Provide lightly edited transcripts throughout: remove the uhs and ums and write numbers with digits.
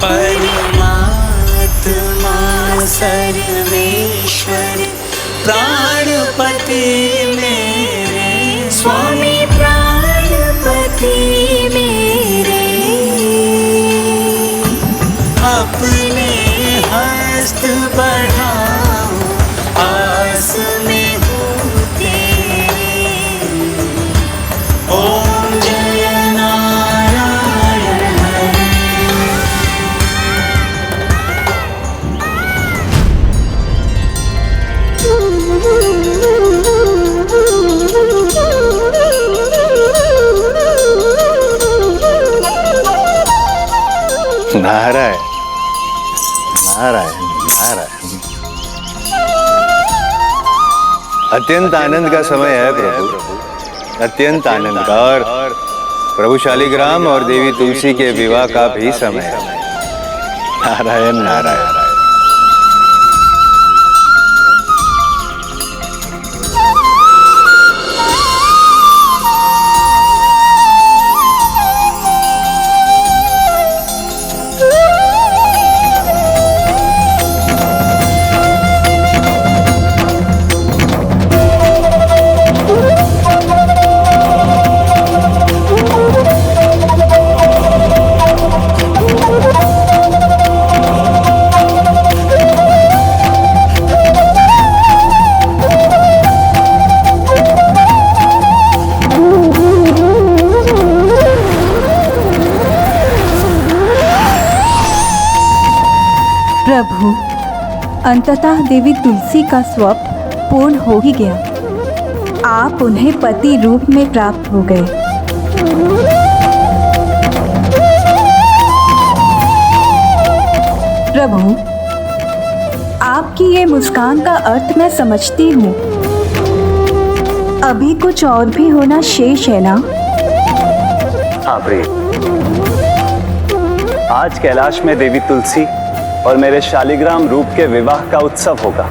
परमात्मा सर्वेश्वर प्राणपति मेरे स्वामी प्राणपति मेरे अपने हस्त बढ़ाओ आस में हूँ तेरे ओम जय नारायण हरे। नारायण नारायण नारायण। अत्यंत आनंद का समय है प्रभु, अत्यंत आनंद का। और प्रभु शालिग्राम और देवी तुलसी के विवाह का भी समय है। नारायण नारायण। प्रभु, अंततः देवी तुलसी का स्वप्न पूर्ण हो ही गया। आप उन्हें पति रूप में प्राप्त हो गए। प्रभु, आपकी ये मुस्कान का अर्थ मैं समझती हूँ। अभी कुछ और भी होना शेष है ना? हाँ प्रिय, आज कैलाश में देवी तुलसी और मेरे शालिग्राम रूप के विवाह का उत्सव होगा।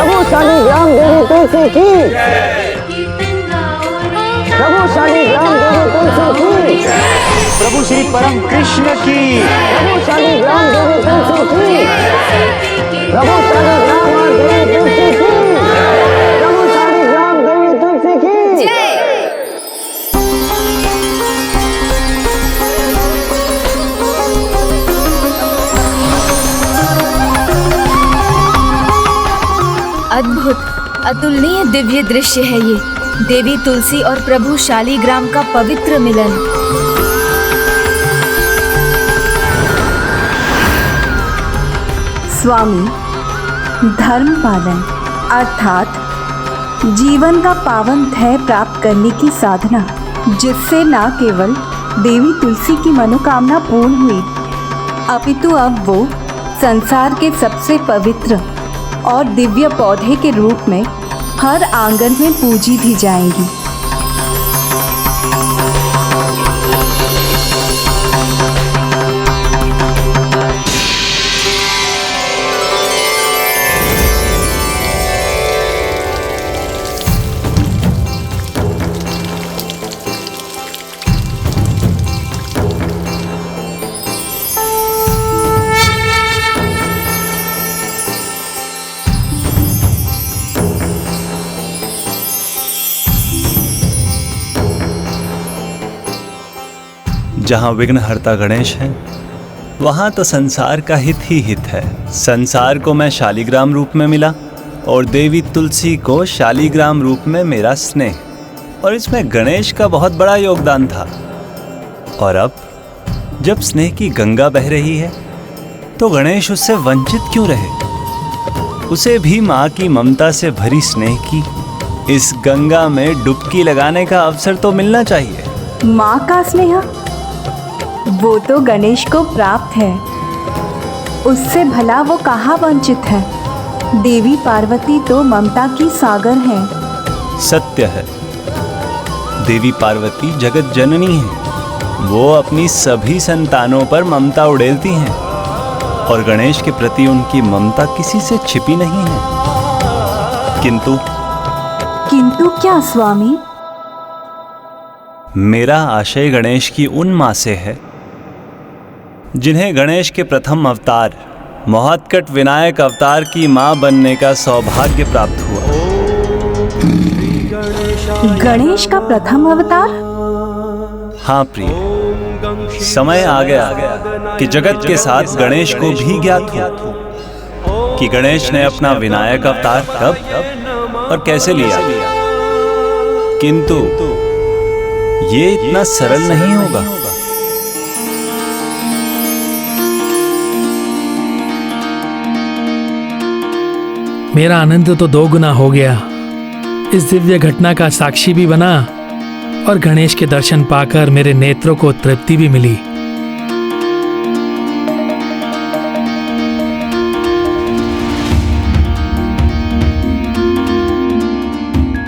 प्रभु शालिग्राम देवी तुलसी की, प्रभु श्री परम कृष्ण की, प्रभु शालिग्राम देवी तुलसी की, प्रभु शालिग्राम और देवी तुलसी की, प्रभु शालिग्राम देवी तुलसी की। अद्भुत अतुलनीय दिव्य दृश्य है ये, देवी तुलसी और प्रभु शालिग्राम का पवित्र मिलन। स्वामी, धर्म पालन अर्थात जीवन का पावन ध्येय प्राप्त करने की साधना, जिससे न केवल देवी तुलसी की मनोकामना पूर्ण हुई, अपितु अब वो संसार के सबसे पवित्र और दिव्य पौधे के रूप में हर आंगन में पूजी भी जाएंगी। जहाँ विघ्नहर्ता गणेश हैं, वहाँ तो संसार का हित ही हित है। संसार को मैं शालिग्राम रूप में मिला और देवी तुलसी को शालिग्राम रूप में मेरा स्नेह, और इसमें गणेश का बहुत बड़ा योगदान था। और अब जब स्नेह की गंगा बह रही है तो गणेश उससे वंचित क्यों रहे? उसे भी माँ की ममता से भरी स्नेह की इस गंगा में डुबकी लगाने का अवसर तो मिलना चाहिए। माँ का स्नेह वो तो गणेश को प्राप्त है, उससे भला वो कहाँ वंचित है। देवी पार्वती तो ममता की सागर है। सत्य है, देवी पार्वती जगत जननी है। वो अपनी सभी संतानों पर ममता उड़ेलती हैं और गणेश के प्रति उनकी ममता किसी से छिपी नहीं है। किंतु क्या स्वामी? मेरा आशय गणेश की उन माँ से है जिन्हें गणेश के प्रथम अवतार महोत्कट विनायक अवतार की माँ बनने का सौभाग्य प्राप्त हुआ। गणेश का प्रथम अवतार? हाँ प्रिय, समय आ गया कि जगत के साथ गणेश को भी ज्ञात हो कि गणेश ने अपना विनायक अवतार कब और कैसे लिया। किंतु ये इतना सरल नहीं होगा। मेरा आनंद तो 2 गुना हो गया। इस दिव्य घटना का साक्षी भी बना और गणेश के दर्शन पाकर मेरे नेत्रों को तृप्ति भी मिली।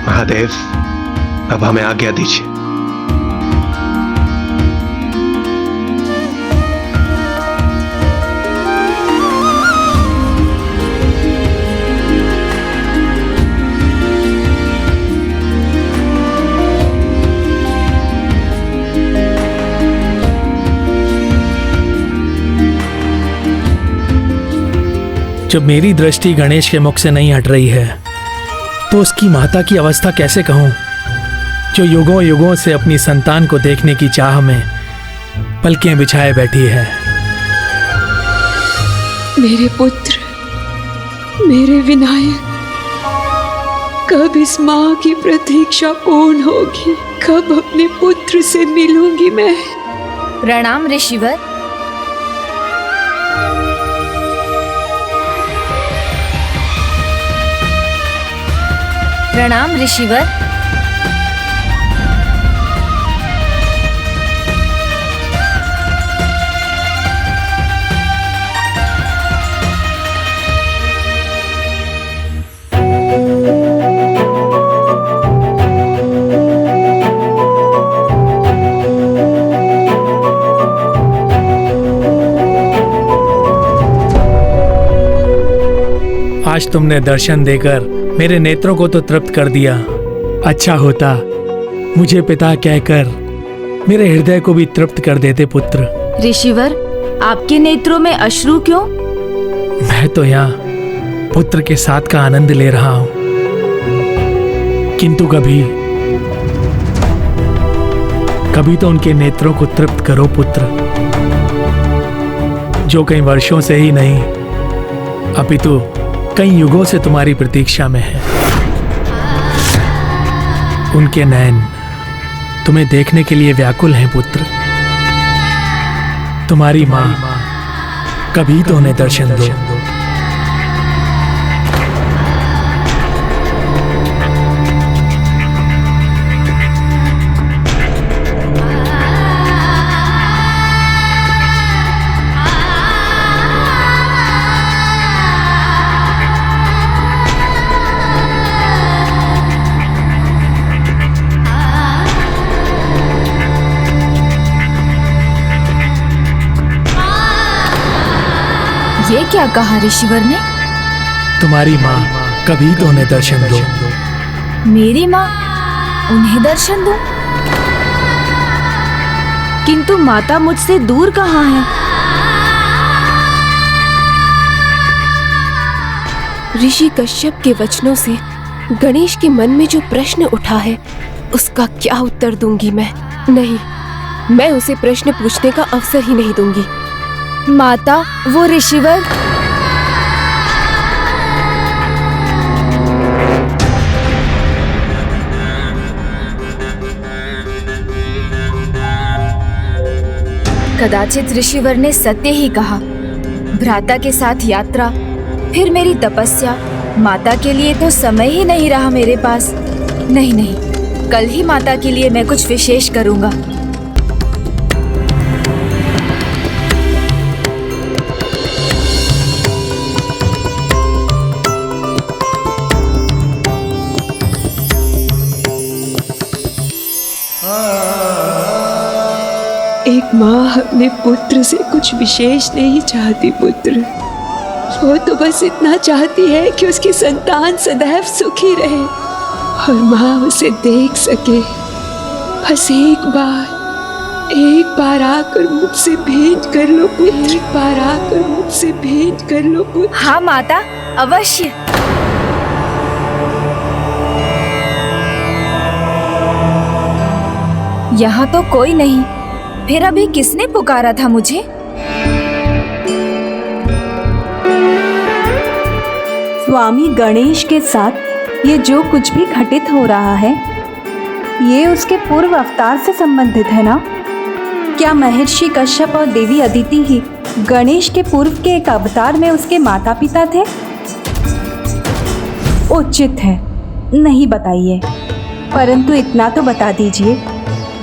महादेव, अब हमें आज्ञा दीजिए। जब मेरी दृष्टि गणेश के मुख से नहीं हट रही है तो उसकी माता की अवस्था कैसे कहूं, जो युगों युगों से अपनी संतान को देखने की चाह में पलकें बिछाए बैठी है। मेरे पुत्र, मेरे विनायक, कब इस माँ की प्रतीक्षा पूर्ण होगी? कब अपने पुत्र से मिलूंगी मैं? प्रणाम ऋषिवर। प्रणाम ऋषिवर। आज तुमने दर्शन देकर मेरे नेत्रों को तो तृप्त कर दिया। अच्छा होता मुझे पिता कहकर मेरे हृदय को भी तृप्त कर देते पुत्र। ऋषिवर, आपके नेत्रों में अश्रु क्यों? मैं तो यहाँ पुत्र के साथ का आनंद ले रहा हूँ, किंतु कभी तो उनके नेत्रों को तृप्त करो पुत्र, जो कई वर्षों से ही नहीं अपितु कई युगों से तुम्हारी प्रतीक्षा में है। उनके नयन तुम्हें देखने के लिए व्याकुल हैं पुत्र। तुम्हारी माँ कभी तो उन्हें दर्शन दो। ये क्या कहा ऋषिवर ने? तुम्हारी माँ कभी तो उन्हें दर्शन दो। मेरी माँ उन्हें दर्शन दो? किंतु माता मुझसे दूर कहाँ है? ऋषि कश्यप के वचनों से गणेश के मन में जो प्रश्न उठा है उसका क्या उत्तर दूंगी मैं? नहीं, मैं उसे प्रश्न पूछने का अवसर ही नहीं दूंगी। माता, वो ऋषिवर। कदाचित ऋषिवर ने सत्य ही कहा। भ्राता के साथ यात्रा, फिर मेरी तपस्या, माता के लिए तो समय ही नहीं रहा मेरे पास। नहीं नहीं, कल ही माता के लिए मैं कुछ विशेष करूंगा। एक माँ अपने पुत्र से कुछ विशेष नहीं चाहती पुत्र। वो तो बस इतना चाहती है कि उसकी संतान सदैव सुखी रहे और माँ उसे देख सके। बस एक बार आकर मुझसे भेंट कर लो पुत्र। एक बार आकर मुझसे भेंट कर लो पुत्र। हाँ माता, अवश्य। यहाँ तो कोई नहीं, फिर अभी किसने पुकारा था मुझे? स्वामी गणेश के साथ ये जो कुछ भी घटित हो रहा है, ये उसके पूर्व अवतार से संबंधित है ना? क्या महर्षि कश्यप और देवी अदिति ही गणेश के पूर्व के एक अवतार में उसके माता पिता थे? उचित है, नहीं बताइए, परंतु इतना तो बता दीजिए,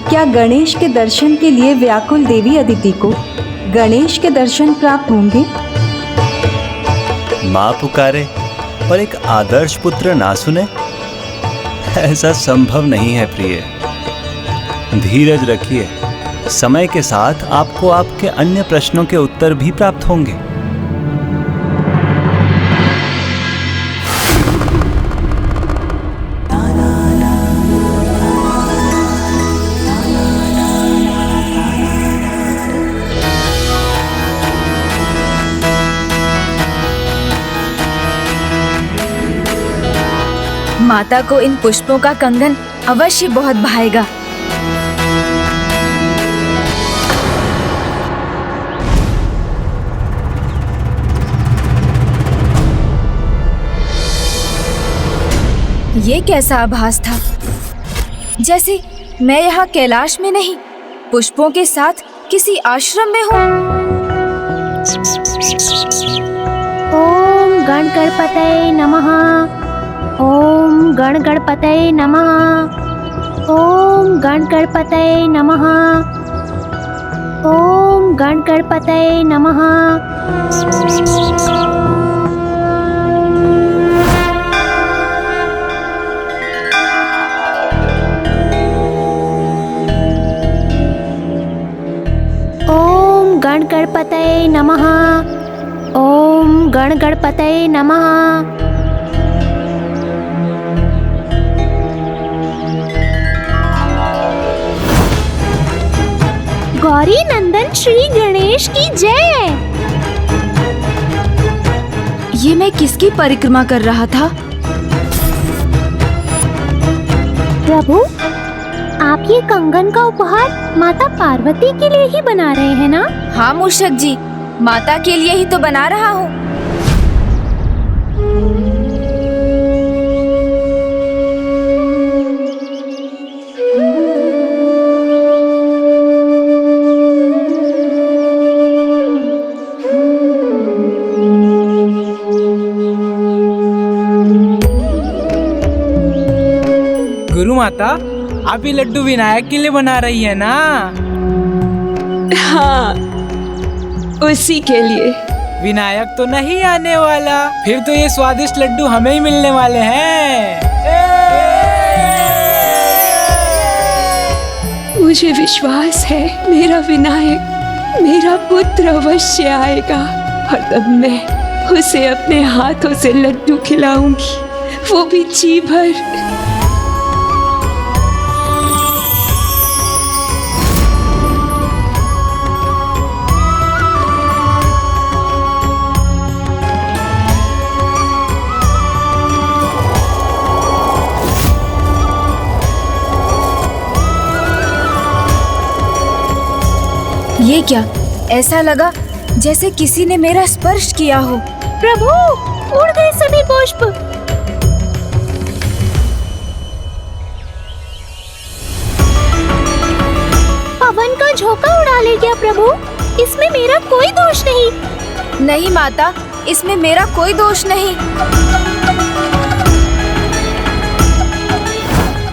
क्या गणेश के दर्शन के लिए व्याकुल देवी अदिति को गणेश के दर्शन प्राप्त होंगे? माँ पुकारे और एक आदर्श पुत्र ना सुने, ऐसा संभव नहीं है प्रिय। धीरज रखिए, समय के साथ आपको आपके अन्य प्रश्नों के उत्तर भी प्राप्त होंगे। माता को इन पुष्पों का कंगन अवश्य बहुत भाएगा। ये कैसा आभास था, जैसे मैं यहाँ कैलाश में नहीं, पुष्पों के साथ किसी आश्रम में हूँ। ओम गण गणपतये नमः। ओम गण गणपतये नमः। ओम गण गणपतये नमः। ओम गण गणपतये नमः। ओम गण गणपतये नमः। ओम गण गणपतये नमः। गौरी नंदन श्री गणेश की जय। ये मैं किसकी परिक्रमा कर रहा था? प्रभु, आप ये कंगन का उपहार माता पार्वती के लिए ही बना रहे हैं ना? हाँ मूषक जी, माता के लिए ही तो बना रहा हूँ। गुरु माता, आप ये लड्डू विनायक के लिए बना रही है ना? हाँ, उसी के लिए। विनायक तो नहीं आने वाला, फिर तो ये स्वादिष्ट लड्डू हमें ही मिलने वाले हैं। मुझे विश्वास है मेरा विनायक, मेरा पुत्र अवश्य आएगा और तब मैं उसे अपने हाथों से लड्डू खिलाऊंगी, वो भी जी भर। ये क्या? ऐसा लगा जैसे किसी ने मेरा स्पर्श किया हो। प्रभु, उड़ गए सभी पुष्प। पवन का झोंका उड़ा ले गया प्रभु। इसमें मेरा कोई दोष नहीं। नहीं माता, इसमें मेरा कोई दोष नहीं।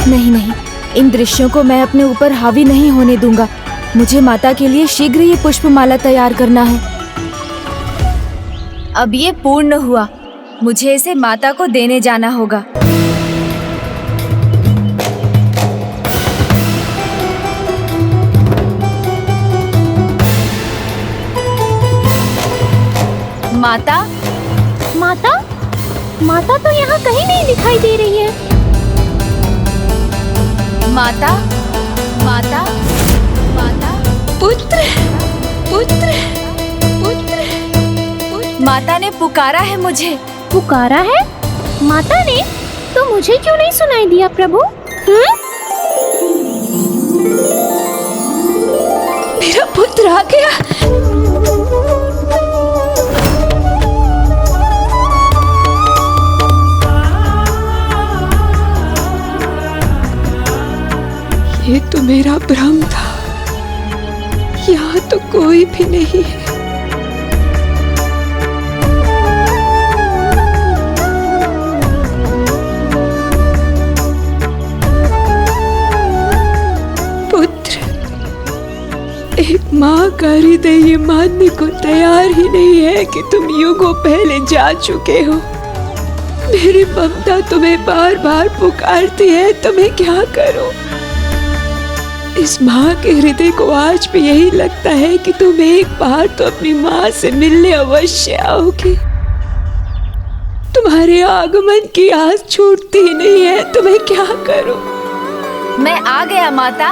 नहीं नहीं, इन दृश्यों को मैं अपने ऊपर हावी नहीं होने दूंगा। मुझे माता के लिए शीघ्र ये पुष्पमाला तैयार करना है। अब ये पूर्ण हुआ, मुझे इसे माता को देने जाना होगा। माता, माता, माता तो यहाँ कहीं नहीं दिखाई दे रही है। माता, माता, माता, पुत्र, पुत्र, पुत्र, माता ने पुकारा है मुझे। पुकारा है? माता ने? तो मुझे क्यों नहीं सुनाई दिया प्रभु? मेरा पुत्र आ गया। ये तो मेरा भ्रम था। यहाँ तो कोई भी नहीं है। पुत्र, एक माँ का हृदय ये मानने को तैयार ही नहीं है कि तुम युगों पहले जा चुके हो। मेरी ममता तुम्हें बार बार पुकारती है, तो मैं क्या करूं? इस माँ के हृदय को आज भी यही लगता है कि तुम एक बार तो अपनी माँ से मिलने अवश्य आओगे। तुम्हारे आगमन की आस छूटती ही नहीं है, तो मैं क्या करूं? मैं आ गया माता।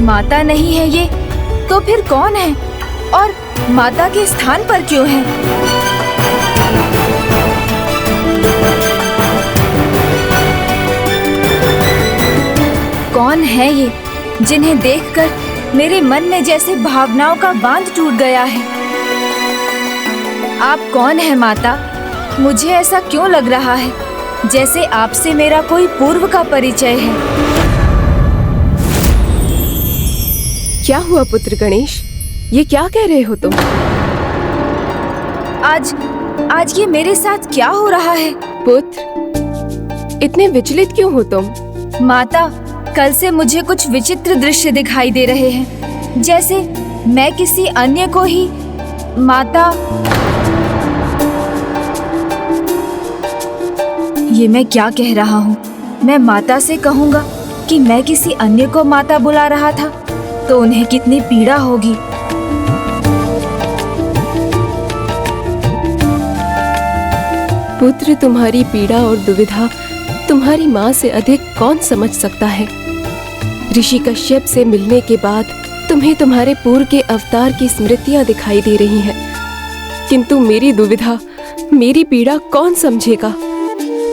माता नहीं है ये, तो फिर कौन है? और माता के स्थान पर क्यों है? कौन है ये जिन्हें देखकर मेरे मन में जैसे भावनाओं का बांध टूट गया है? आप कौन है माता? मुझे ऐसा क्यों लग रहा है जैसे आपसे मेरा कोई पूर्व का परिचय है। क्या हुआ पुत्र गणेश? ये क्या कह रहे हो तुम? आज ये मेरे साथ क्या हो रहा है? पुत्र, इतने विचलित क्यों हो तुम? माता, कल से मुझे कुछ विचित्र दृश्य दिखाई दे रहे हैं, जैसे मैं किसी अन्य को ही माता। ये मैं क्या कह रहा हूँ? मैं माता से कहूँगा कि मैं किसी अन्य को माता बुला रहा था, तो उन्हें कितनी पीड़ा होगी। पुत्र, तुम्हारी पीड़ा और दुविधा तुम्हारी माँ से अधिक कौन समझ सकता है? ऋषि कश्यप से मिलने के बाद तुम्हें तुम्हारे पूर्व के अवतार की स्मृतियां दिखाई दे रही हैं, किंतु मेरी दुविधा, मेरी पीड़ा कौन समझेगा?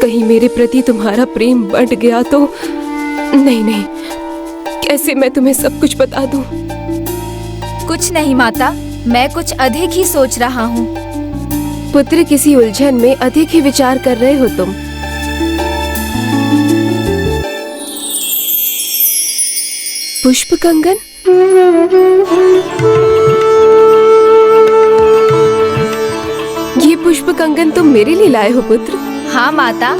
कहीं मेरे प्रति तुम्हारा प्रेम बढ़ गया तो? नहीं नहीं, कैसे मैं तुम्हें सब कुछ बता दूं? कुछ नहीं माता, मैं कुछ अधिक ही सोच रहा हूँ। पुत्र, किसी उलझन में अधिक ही विचार कर रहे हो तुम। पुष्प कंगन? ये पुष्प कंगन तुम मेरे लिए लाए हो पुत्र? हाँ माता।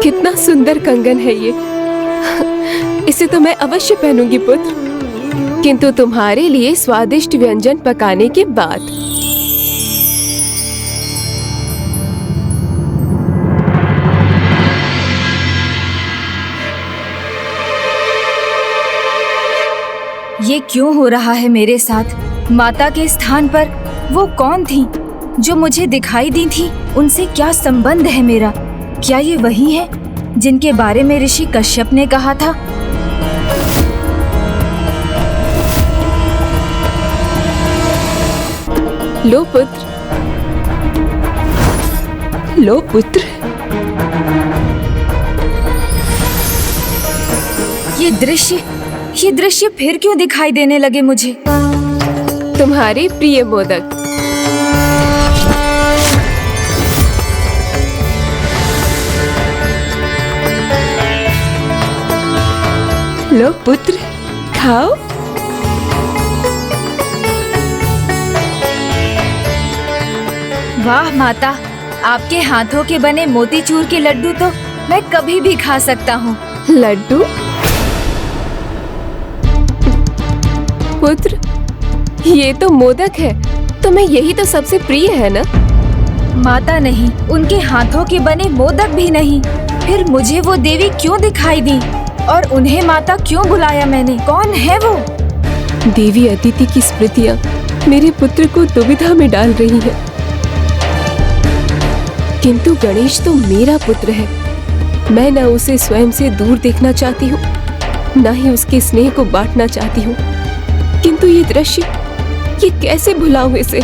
कितना सुंदर कंगन है ये। इसे तो मैं अवश्य पहनूंगी पुत्र, किंतु तुम्हारे लिए स्वादिष्ट व्यंजन पकाने के बाद। ये क्यों हो रहा है मेरे साथ? माता के स्थान पर वो कौन थी जो मुझे दिखाई दी थी? उनसे क्या संबंध है मेरा? क्या ये वही है जिनके बारे में ऋषि कश्यप ने कहा था? लो पुत्र, लो पुत्र। ये दृश्य फिर क्यों दिखाई देने लगे मुझे? तुम्हारे प्रिय मोदक। लो पुत्र, खाओ। वाह माता, आपके हाथों के बने मोतीचूर के लड्डू तो मैं कभी भी खा सकता हूँ। लड्डू? पुत्र, ये तो मोदक है। तुम्हें यही तो सबसे प्रिय है ना? माता नहीं, उनके हाथों के बने मोदक भी नहीं। फिर मुझे वो देवी क्यों दिखाई दी और उन्हें माता क्यों बुलाया मैंने? कौन है वो? देवी अदिति की स्मृतियाँ मेरे पुत्र को दुविधा में डाल रही हैं। किंतु गणेश तो मेरा पुत्र है। मैं न उसे स्वयं से दूर देखना चाहती हूँ, न ही उसके स्नेह को बांटना चाहती हूँ। किंतु ये दृश्य, ये कैसे भुलाऊं इसे?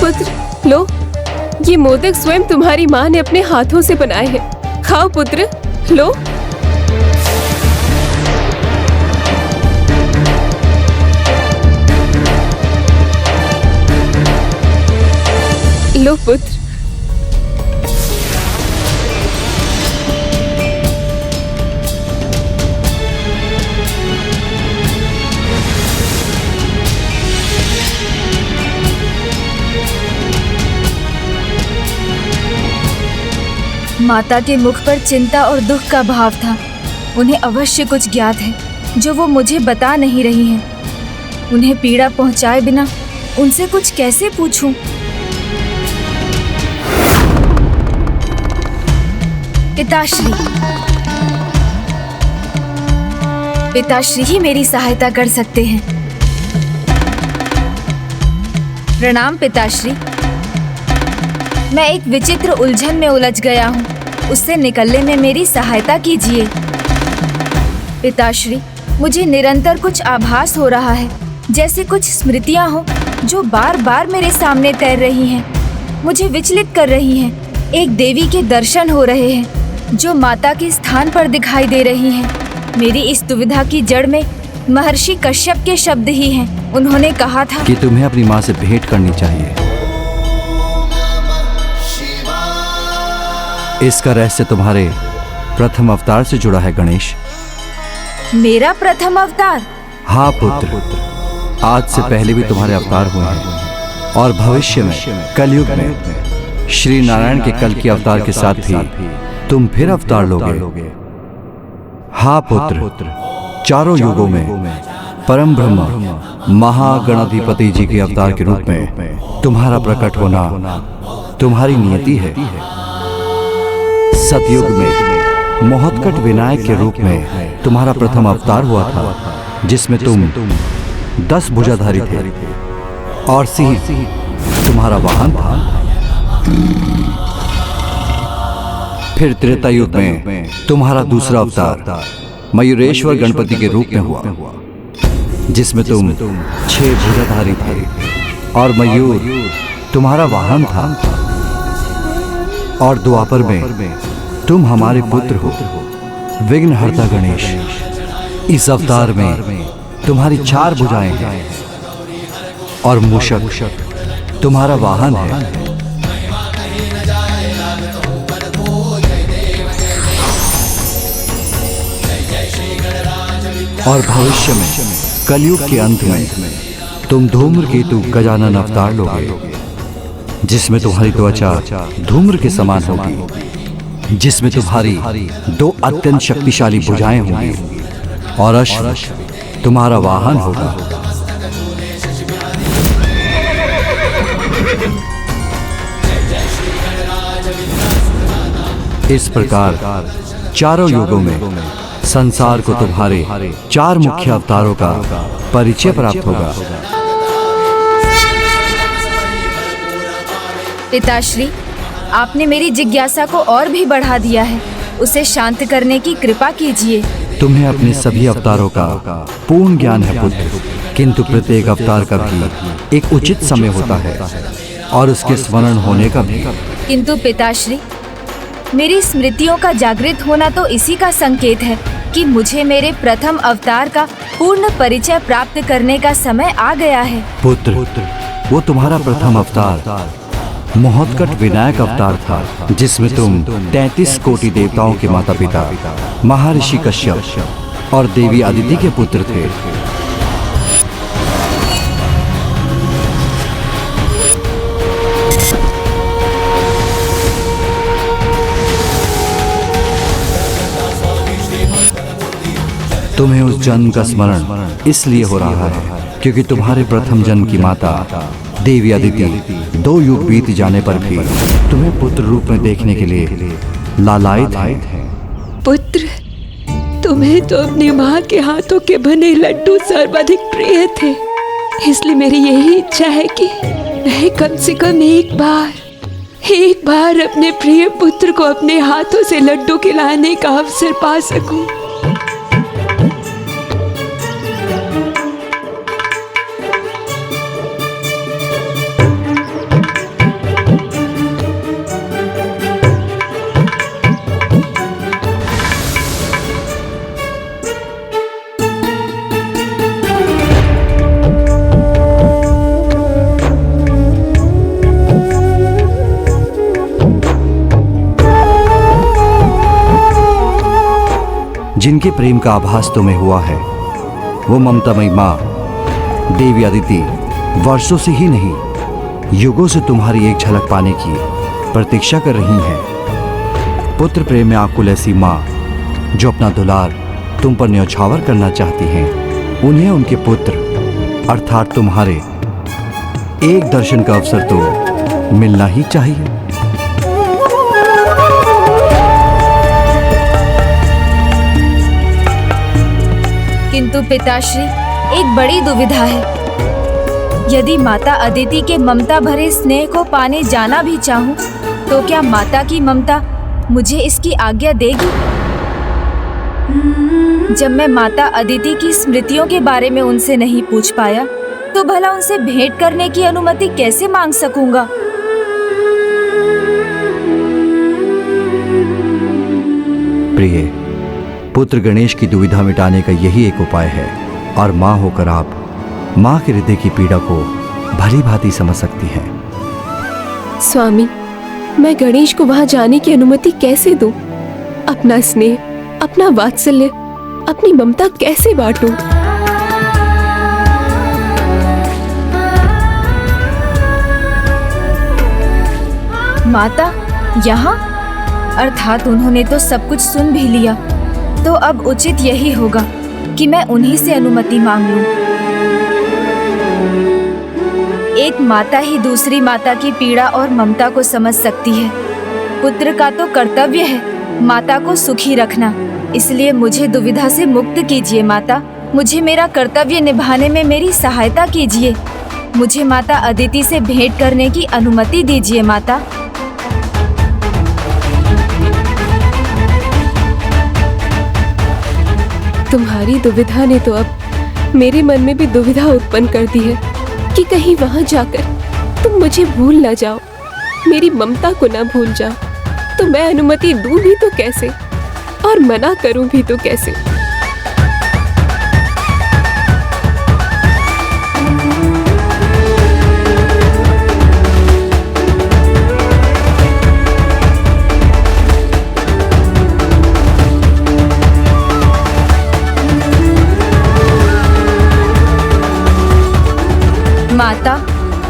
पुत्र, लो, ये मोदक स्वयं तुम्हारी माँ ने अपने हाथों से बनाए हैं। खाओ पुत्र, लो। लो पुत्र। माता के मुख पर चिंता और दुख का भाव था। उन्हें अवश्य कुछ ज्ञात है जो वो मुझे बता नहीं रही हैं। उन्हें पीड़ा पहुंचाए बिना उनसे कुछ कैसे पूछूं? पिताश्री ही मेरी सहायता कर सकते हैं। प्रणाम पिताश्री। मैं एक विचित्र उलझन में उलझ गया हूँ, उससे निकलने में मेरी सहायता कीजिए। पिताश्री, मुझे निरंतर कुछ आभास हो रहा है, जैसे कुछ स्मृतियाँ हो जो बार बार मेरे सामने तैर रही हैं, मुझे विचलित कर रही हैं। एक देवी के दर्शन हो रहे हैं जो माता के स्थान पर दिखाई दे रही हैं। मेरी इस दुविधा की जड़ में महर्षि कश्यप के शब्द ही हैं। उन्होंने कहा था कि तुम्हें अपनी माँ से भेंट करनी चाहिए। इसका रहस्य तुम्हारे प्रथम अवतार से जुड़ा है गणेश। मेरा प्रथम अवतार? हाँ पुत्र, आज से पहले भी तुम्हारे अवतार हुए हैं और भविष्य में कलयुग में श्री नारायण के कल के अवतार के साथ भी तुम फिर अवतार लोगे। हाँ पुत्र, चारों युगों में परम ब्रह्म महागणाधिपति जी के अवतार के रूप में तुम्हारा प्रकट होना तुम्हारी नियति है। सतयुग में मोहत्कट विनायक के रूप में तुम्हारा प्रथम अवतार हुआ था, जिसमें तुम 10 भुजाधारी थे और सिंह तुम्हारा वाहन था। फिर त्रेता युग में तुम्हारा दूसरा अवतार मयूरेश्वर गणपति के रूप में हुआ, जिसमें तुम 6 भुजाधारी थे और मयूर तुम्हारा वाहन था। और द्वापर में तुम हमारे पुत्र हो, विघ्नहर्ता गणेश। इस अवतार में तुम्हारी 4 भुजाएं हैं और मूषक तुम्हारा वाहन है। और भविष्य में कलयुग के अंत में तुम धूम्रकेतु गजानन अवतार लोगे, जिसमें तुम्हारी त्वचा धूम्र के समान होगी, जिसमें तुम्हारी 2 अत्यंत शक्तिशाली भुजाएं होंगी और अश्व तुम्हारा वाहन होगा। इस प्रकार चारों युगों में संसार को तुम्हारे 4 मुख्य अवतारों का परिचय प्राप्त होगा। पिताश्री, आपने मेरी जिज्ञासा को और भी बढ़ा दिया है, उसे शांत करने की कृपा कीजिए। तुम्हें अपने सभी अवतारों का पूर्ण ज्ञान है पुत्र। किंतु प्रत्येक अवतार का भी एक उचित समय होता है और उसके स्मरण होने का भी। किंतु पिताश्री, मेरी स्मृतियों का जागृत होना तो इसी का संकेत है कि मुझे मेरे प्रथम अवतार का पूर्ण परिचय प्राप्त करने का समय आ गया है। पुत्र, वो तुम्हारा प्रथम अवतार महोत्कट विनायक अवतार था, जिसमें तुम 33 कोटि देवताओं के माता पिता महर्षि कश्यप और देवी अदिति के पुत्र थे। तुम्हें उस जन्म का स्मरण इसलिए हो रहा है क्योंकि तुम्हारे प्रथम जन्म की माता देवी अदिति 2 युग बीत जाने पर भी तुम्हें पुत्र रूप में देखने के लिए लालायित है। पुत्र, तुम्हें तो अपनी माँ के हाथों के बने लड्डू सर्वाधिक प्रिय थे, इसलिए मेरी यही इच्छा है कि मैं कम से कम एक बार अपने प्रिय पुत्र को अपने हाथों से लड्डू खिलाने का अवसर पा सकूं। जिनके प्रेम का आभास तुम्हें हुआ है वो ममतामयी माँ देवी अदिति वर्षों से ही नहीं युगों से तुम्हारी एक झलक पाने की प्रतीक्षा कर रही हैं। पुत्र प्रेम में आकुल ऐसी माँ जो अपना दुलार तुम पर न्यौछावर करना चाहती हैं, उन्हें उनके पुत्र अर्थात तुम्हारे एक दर्शन का अवसर तो मिलना ही चाहिए। किंतु पिताश्री, एक बड़ी दुविधा है। यदि माता अदिति के ममता भरे स्नेह को पाने जाना भी चाहूं, तो क्या माता की ममता मुझे इसकी आज्ञा देगी? जब मैं माता अदिति की स्मृतियों के बारे में उनसे नहीं पूछ पाया, तो भला उनसे भेंट करने की अनुमति कैसे मांग सकूंगा? प्रिय, पुत्र गणेश की दुविधा मिटाने का यही एक उपाय है और माँ होकर आप माँ के हृदय की पीड़ा को भली भांति समझ सकती हैं। स्वामी, मैं गणेश को वहां जाने की अनुमति कैसे दूं? अपना स्नेह, अपना वात्सल्य, अपनी ममता कैसे बांटूं? माता यहाँ? अर्थात उन्होंने तो सब कुछ सुन भी लिया, तो अब उचित यही होगा कि मैं उन्हीं से अनुमति मांग लूं। एक माता ही दूसरी माता की पीड़ा और ममता को समझ सकती है। पुत्र का तो कर्तव्य है माता को सुखी रखना, इसलिए मुझे दुविधा से मुक्त कीजिए माता। मुझे मेरा कर्तव्य निभाने में मेरी सहायता कीजिए। मुझे माता अदिति से भेंट करने की अनुमति दीजिए माता। तुम्हारी दुविधा ने तो अब मेरे मन में भी दुविधा उत्पन्न कर दी है कि कहीं वहां जाकर तुम मुझे भूल ना जाओ, मेरी ममता को ना भूल जाओ। तो मैं अनुमति दूं भी तो कैसे और मना करूं भी तो कैसे? माता,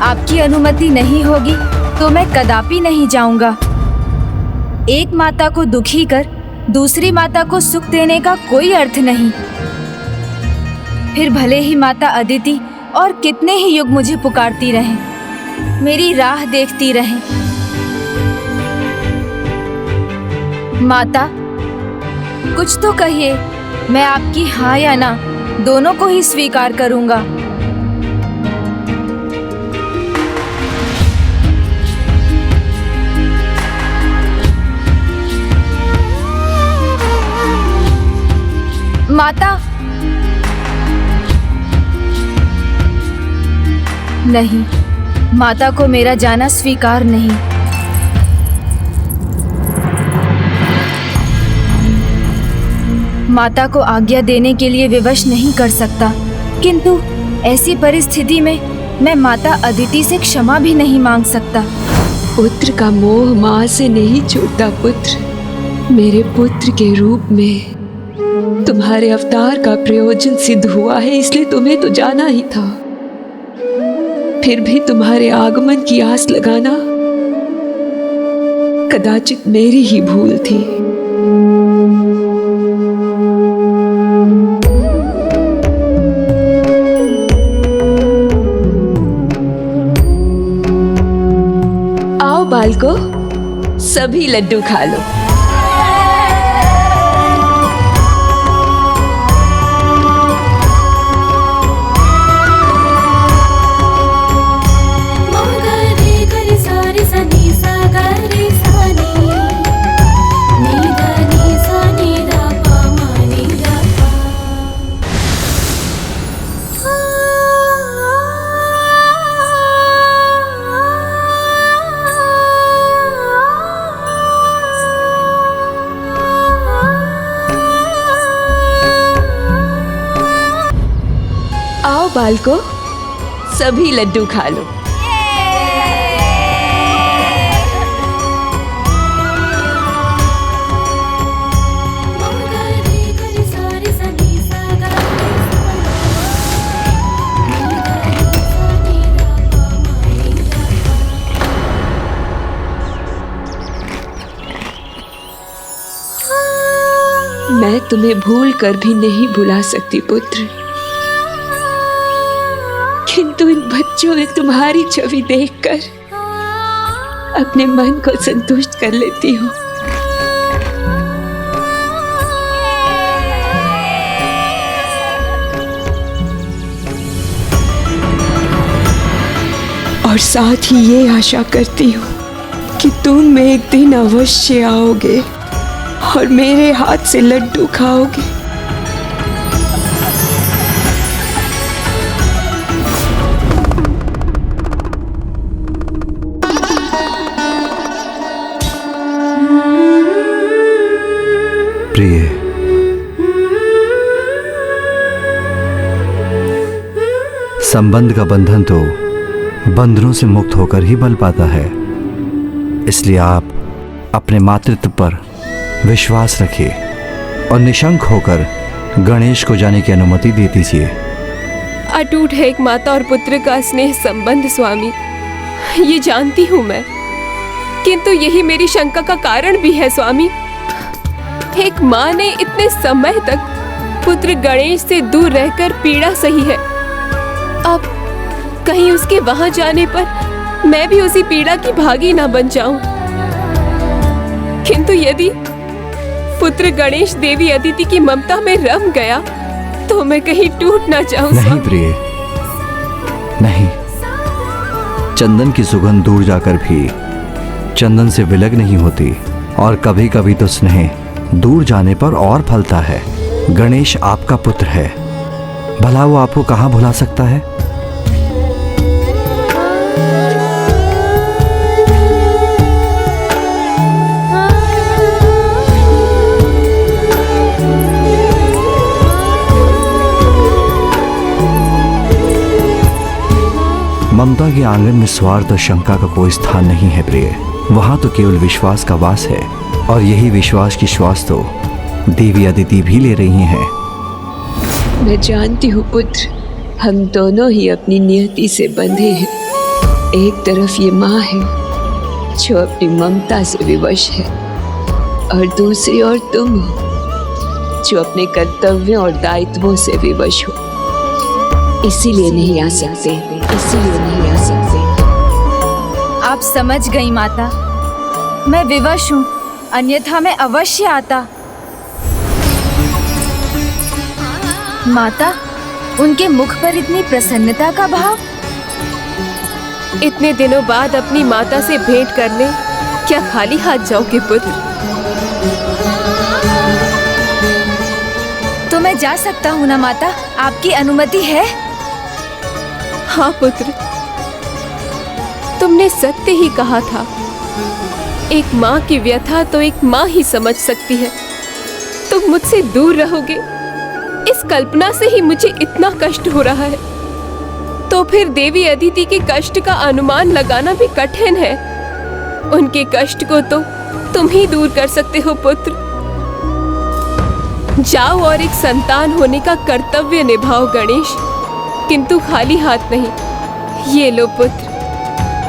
आपकी अनुमति नहीं होगी तो मैं कदापि नहीं जाऊंगा। एक माता को दुखी कर दूसरी माता को सुख देने का कोई अर्थ नहीं। फिर भले ही माता अदिति और कितने ही युग मुझे पुकारती रहें, मेरी राह देखती रहें। माता, कुछ तो कहिए, मैं आपकी हाँ या ना दोनों को ही स्वीकार करूंगा। माता, नहीं, माता को मेरा जाना स्वीकार नहीं। माता को आज्ञा देने के लिए विवश नहीं कर सकता, किंतु ऐसी परिस्थिति में मैं माता अदिति से क्षमा भी नहीं मांग सकता। पुत्र का मोह माँ से नहीं छूटता पुत्र। मेरे पुत्र के रूप में तुम्हारे अवतार का प्रयोजन सिद्ध हुआ है, इसलिए तुम्हें तो जाना ही था। फिर भी तुम्हारे आगमन की आस लगाना कदाचित मेरी ही भूल थी। आओ बालको, सभी लड्डू खा लो। आओ बालको, सभी लड्डू खा लो। मैं तुम्हें भूल कर भी नहीं भुला सकती पुत्र, किंतु इन बच्चों में तुम्हारी छवि देखकर अपने मन को संतुष्ट कर लेती हूँ। और साथ ही ये आशा करती हूँ कि तुम एक दिन अवश्य आओगे और मेरे हाथ से लड्डू खाओगे। प्रिय, संबंध का बंधन तो बंधनों से मुक्त होकर ही बल पाता है, इसलिए आप अपने मातृत्व पर विश्वास रखिए और निशंक होकर गणेश को जाने की अनुमति दे दीजिए। अटूट है एक माता और पुत्र का स्नेह संबंध स्वामी, ये जानती हूँ मैं, किंतु यही मेरी शंका का कारण भी है स्वामी। एक माँ ने इतने समय तक पुत्र गणेश से दूर रहकर पीड़ा सही है, अब कहीं उसके वहां जाने पर मैं भी उसी पीड़ा की भागी ना बन जाऊं। किंतु यदि पुत्र गणेश देवी अदिति की ममता में रम गया तो मैं कहीं टूट ना जाऊं। नहीं प्रिय, नहीं। चंदन की सुगंध दूर जाकर भी चंदन से विलग नहीं होती, और कभी कभी तो स्नेह दूर जाने पर और फलता है। गणेश आपका पुत्र है, भला वो आपको कहां भुला सकता है? ममता के आंगन में स्वार्थ और शंका का कोई स्थान नहीं है प्रिय, वहां तो केवल विश्वास का वास है, और यही विश्वास की श्वास तो देवी अदिति भी ले रही हैं। मैं जानती हूँ पुत्र, हम दोनों ही अपनी नियति से बंधे हैं। एक तरफ ये माँ है जो अपनी ममता से विवश है, और दूसरी ओर तुम हो जो अपने कर्तव्यों और दायित्वों से विवश हो। इसीलिए नहीं आ सकते, इसीलिए नहीं आ सकते। आप समझ गई माता, मैं विवश हूँ, अन्यथा मैं अवश्य आता। माता, उनके मुख पर इतनी प्रसन्नता का भाव। इतने दिनों बाद अपनी माता से भेंट करने क्या खाली हाथ जाओगे पुत्र? तो मैं जा सकता हूँ ना माता, आपकी अनुमति है? हाँ पुत्र, तुमने सत्य ही कहा था। एक माँ की व्यथा तो एक माँ ही समझ सकती है। तुम मुझसे दूर रहोगे, इस कल्पना से ही मुझे इतना कष्ट हो रहा है। तो फिर देवी अदिति के कष्ट का अनुमान लगाना भी कठिन है। उनके कष्ट को तो तुम ही दूर कर सकते हो पुत्र। जाओ और एक संतान होने का कर्तव्य निभाओ गणेश, किंतु खाली हाथ नहीं। ये लो पुत्र,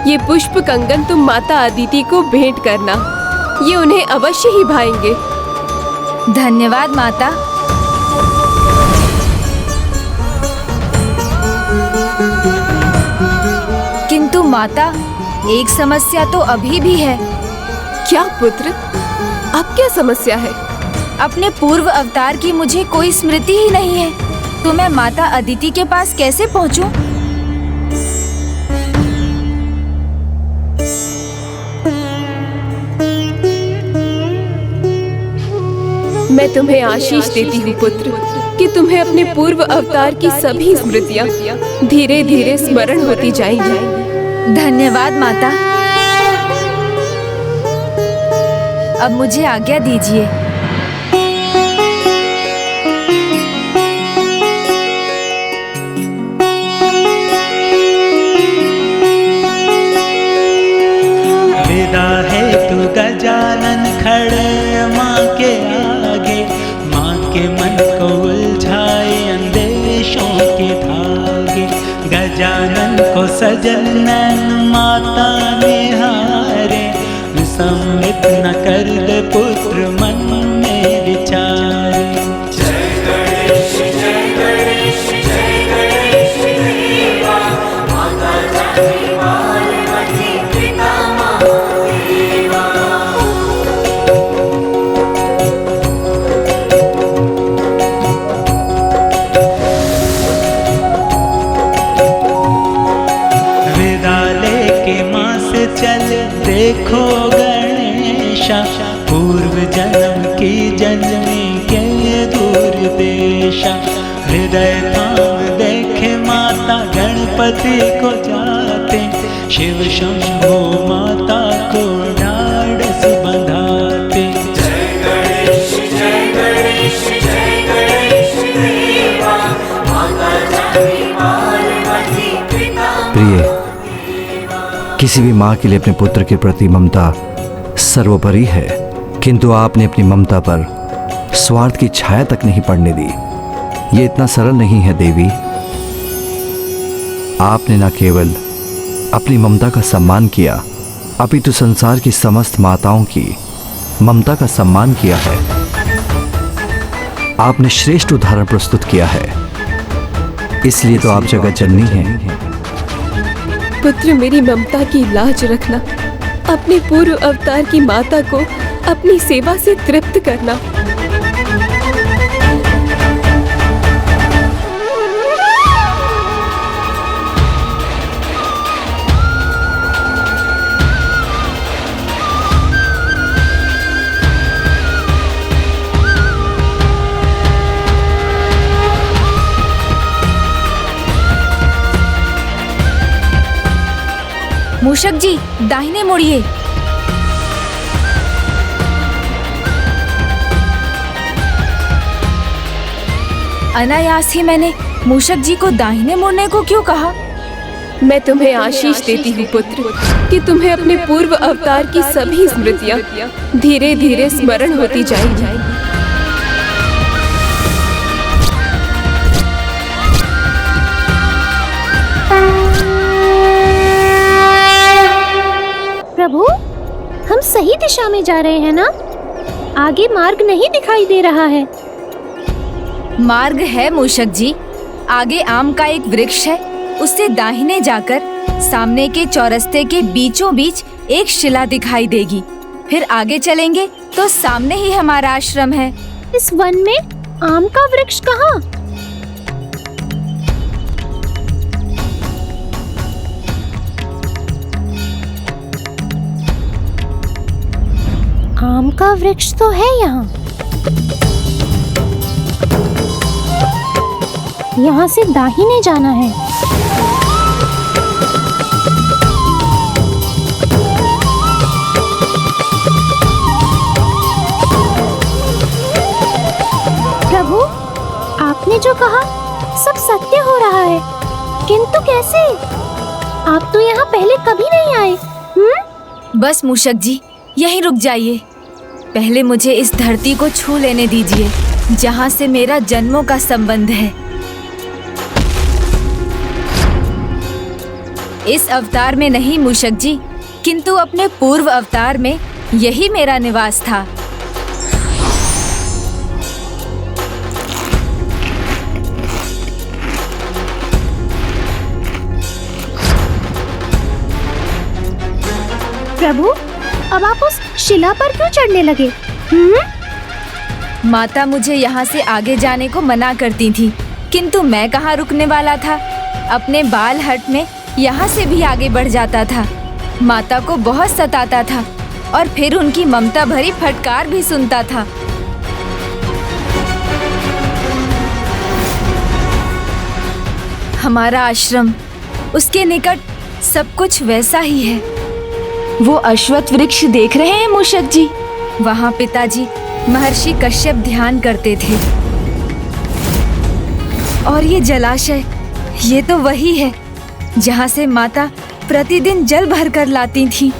ये पुष्प कंगन तुम माता अदिति को भेंट करना, ये उन्हें अवश्य ही भाएंगे। धन्यवाद माता। किंतु माता, एक समस्या तो अभी भी है। क्या पुत्र, अब क्या समस्या है? अपने पूर्व अवतार की मुझे कोई स्मृति ही नहीं है, तो मैं माता अदिति के पास कैसे पहुंचूं? मैं तुम्हें आशीष देती हूँ पुत्र कि तुम्हें अपने पूर्व अवतार की सभी स्मृतियाँ धीरे धीरे स्मरण होती जाएंगी। धन्यवाद माता। अब मुझे आज्ञा दीजिए। विदा है तू गजानन खड़े माँ के आगे, माँ के मन को उलझाए अंदेशों के धागे। गजानन को सजल नैन माता निहारे, सम्मित न कर दे पुत्र मन में विचारे। जय गणेश जय गणेश जय गणेश देवा, माता जानी पार्वती पिता महादेवा। विदा लेके माँ से चल देखो गणेशा, पूर्व जन्म की जन्मी के दूर देशा। हृदय थाम देखे माता गणपति को जाते, शिव शंभो माता को ढाढ़स बंधाते। जय गणेश जय गणेश जय गणेश देवा, माता जानी पार्वती पिता। प्रिय, किसी भी माँ के लिए अपने पुत्र के प्रति ममता सर्वोपरि है, किंतु आपने अपनी ममता पर स्वार्थ की छाया तक नहीं पड़ने दी। ये इतना सरल नहीं है देवी। आपने न केवल अपनी ममता का सम्मान किया, अपितु संसार की समस्त माताओं की ममता का सम्मान किया है। आपने श्रेष्ठ उदाहरण प्रस्तुत किया है, इसलिए तो आप जगत जननी हैं। पुत्र, मेरी ममता की लाज रखना, अपने पूर्व अवतार की माता को अपनी सेवा से तृप्त करना। मूषक जी, दाहिने मुड़िए। अनायास ही मैंने मूषक जी को दाहिने मुड़ने को क्यों कहा? मैं तुम्हें आशीष देती हूँ पुत्र कि तुम्हें अपने पूर्व अवतार की सभी स्मृतियाँ धीरे धीरे स्मरण होती जाएंगी। प्रभु, हम सही दिशा में जा रहे हैं ना? आगे मार्ग नहीं दिखाई दे रहा है। मार्ग है मूषक जी। आगे आम का एक वृक्ष है, उससे दाहिने जाकर सामने के चौरस्ते के बीचों बीच एक शिला दिखाई देगी। फिर आगे चलेंगे तो सामने ही हमारा आश्रम है। इस वन में आम का वृक्ष कहाँ? आम का वृक्ष तो है यहाँ। यहाँ से दाहिने जाना है। किंतु कैसे? आप तो यहाँ पहले कभी नहीं आए। बस मूषक जी, यहीं रुक जाइए। पहले मुझे इस धरती को छू लेने दीजिए, जहाँ से मेरा जन्मों का संबंध है। इस अवतार में नहीं मूषक जी, किंतु अपने पूर्व अवतार में यही मेरा निवास था। प्रभु, अब आप उस शिला पर क्यों चढ़ने लगे? माता मुझे यहाँ से आगे जाने को मना करती थी, किंतु मैं कहाँ रुकने वाला था। अपने बाल हट में यहाँ से भी आगे बढ़ जाता था। माता को बहुत सताता था और फिर उनकी ममता भरी फटकार भी सुनता था। हमारा आश्रम, उसके निकट सब कुछ वैसा ही है। वो अश्वत्थ वृक्ष देख रहे हैं मूषक जी? वहाँ पिताजी महर्षि कश्यप ध्यान करते थे। और ये जलाशय, ये तो वही है जहाँ से माता प्रतिदिन जल भर कर लाती थी।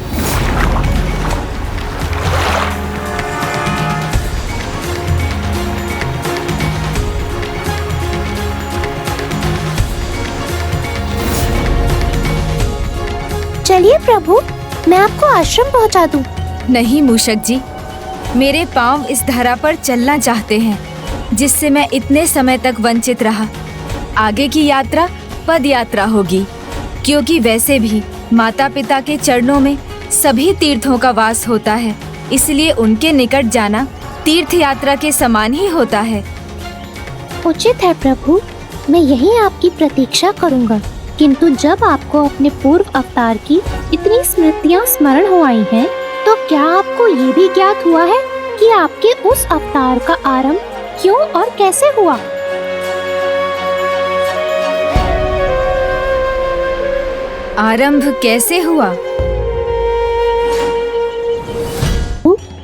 चलिए प्रभु, मैं आपको आश्रम पहुंचा दूं। नहीं मूषक जी, मेरे पांव इस धरा पर चलना चाहते हैं, जिससे मैं इतने समय तक वंचित रहा। आगे की यात्रा पद यात्रा होगी, क्योंकि वैसे भी माता पिता के चरणों में सभी तीर्थों का वास होता है, इसलिए उनके निकट जाना तीर्थ यात्रा के समान ही होता है। उचित है प्रभु, मैं यहीं आपकी प्रतीक्षा करूंगा। किंतु जब आपको अपने पूर्व अवतार की इतनी स्मृतियां स्मरण हो आई हैं, तो क्या आपको ये भी ज्ञात हुआ है कि आपके उस अवतार का आरंभ क्यों और कैसे हुआ? आरंभ कैसे हुआ?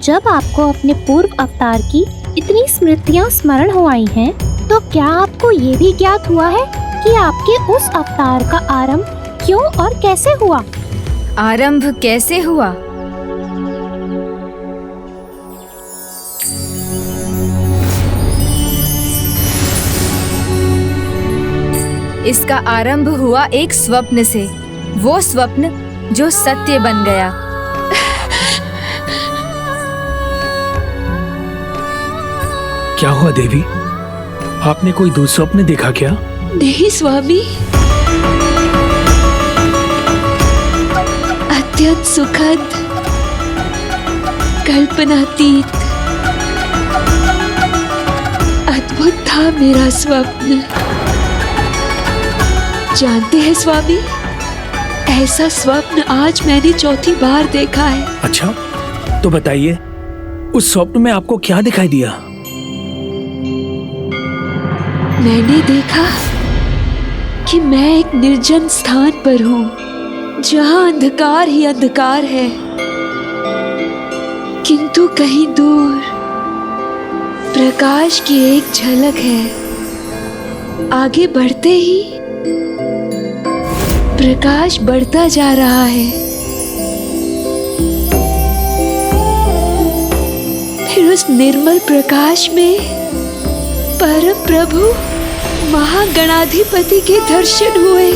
जब आपको अपने पूर्व अवतार की इतनी स्मृतियां स्मरण हो आई हैं, तो क्या आपको ये भी ज्ञात हुआ है कि आपके उस अवतार का आरंभ क्यों और कैसे हुआ? आरंभ कैसे हुआ? इसका आरंभ हुआ एक स्वप्न से, वो स्वप्न जो सत्य बन गया। क्या हुआ देवी? आपने कोई दुस्वप्न देखा क्या? नहीं स्वामी, अत्यंत सुखद, कल्पनातीत, अद्भुत था मेरा स्वप्न। जानते हैं स्वामी, ऐसा स्वप्न आज मैंने चौथी बार देखा है। अच्छा, तो बताइए, उस स्वप्न में आपको क्या दिखाई दिया? मैंने देखा कि मैं एक निर्जन स्थान पर हूँ, जहाँ अंधकार ही अंधकार है, किंतु कहीं दूर प्रकाश की एक झलक है। आगे बढ़ते ही प्रकाश बढ़ता जा रहा है। फिर उस निर्मल प्रकाश में परम प्रभु महागणाधिपति के दर्शन हुए,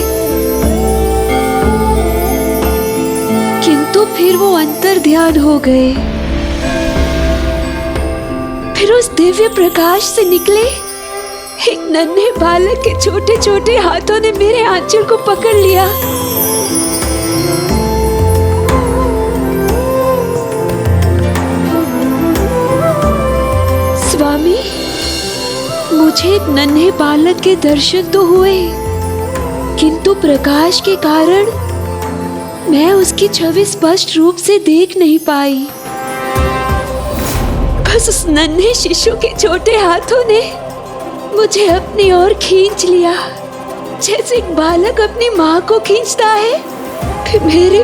किंतु फिर वो अंतर ध्यान हो गए। फिर उस दिव्य प्रकाश से निकले एक नन्हे बालक के छोटे छोटे हाथों ने मेरे आंचल को पकड़ लिया। स्वामी, मुझे एक नन्हे बालक के दर्शन तो हुए, किंतु प्रकाश के कारण मैं उसकी छवि स्पष्ट रूप से देख नहीं पाई। बस उस नन्हे शिशु के छोटे हाथों ने मुझे अपनी ओर खींच लिया, जैसे एक बालक अपनी माँ को खींचता है। फिर मेरे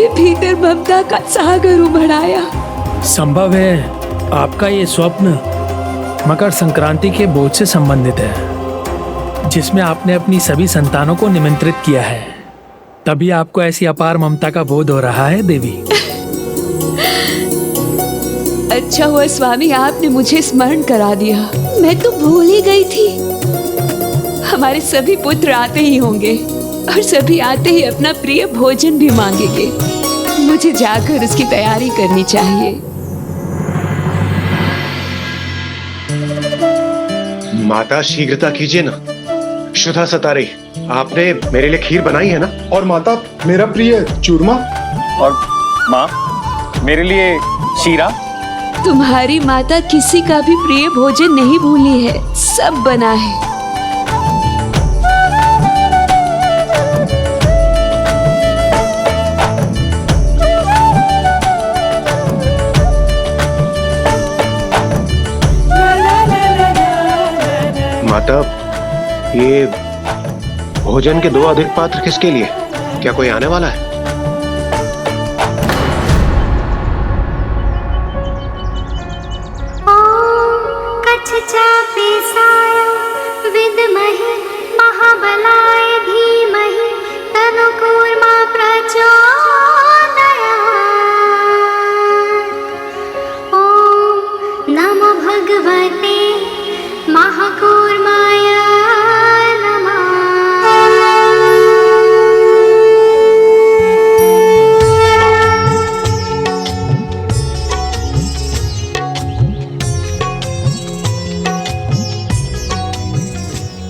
भीतर ममता का सागर उमड़ आया। संभव है आपका ये स्वप्न मकर संक्रांति के बोझ से संबंधित है, जिसमें आपने अपनी सभी संतानों को निमंत्रित किया है। तभी आपको ऐसी अपार ममता का बोध हो रहा है देवी। अच्छा हुआ स्वामी आपने मुझे स्मरण करा दिया, मैं तो भूल ही गई थी। हमारे सभी पुत्र आते ही होंगे और सभी आते ही अपना प्रिय भोजन भी मांगेंगे। मुझे जाकर उसकी तैयारी करनी चाहिए। माता शीघ्रता कीजिए ना। शुद्धा सतारी, आपने मेरे लिए खीर बनाई है ना? और माता मेरा प्रिय चूरमा। और माँ मेरे लिए शीरा। तुम्हारी माता किसी का भी प्रिय भोजन नहीं भूली है, सब बना है। माता, ये भोजन के 2 अधिक पात्र किसके लिए? क्या कोई आने वाला है? विद्महे महाबलाय धीमहि तनुकूर्मा प्रचोदयात्। ओम नमो भगवते महाकूर्माय नमः।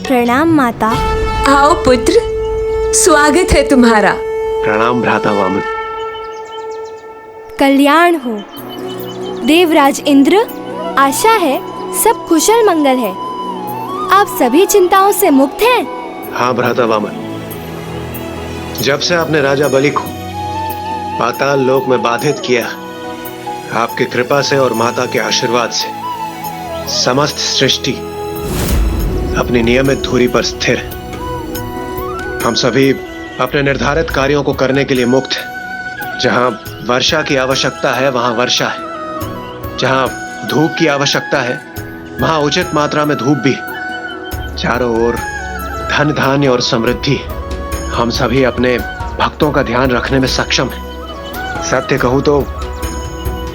प्रणाम माता। आओ पुत्र, स्वागत है तुम्हारा। प्रणाम भ्राता वामन। कल्याण हो देवराज इंद्र। आशा है सब कुशल मंगल है। आप सभी चिंताओं से मुक्त हैं? हाँ भ्राता वामन, जब से आपने राजा बलि को पाताल लोक में बाधित किया, आपकी कृपा से और माता के आशीर्वाद से समस्त सृष्टि अपनी नियमित धुरी पर स्थिर है। हम सभी अपने निर्धारित कार्यों को करने के लिए मुक्त हैं। जहां वर्षा की आवश्यकता है वहां वर्षा है, जहां धूप की आवश्यकता है वहां उचित मात्रा में धूप भी है। चारों ओर धन धान्य और समृद्धि। हम सभी अपने भक्तों का ध्यान रखने में सक्षम हैं। सत्य कहूं तो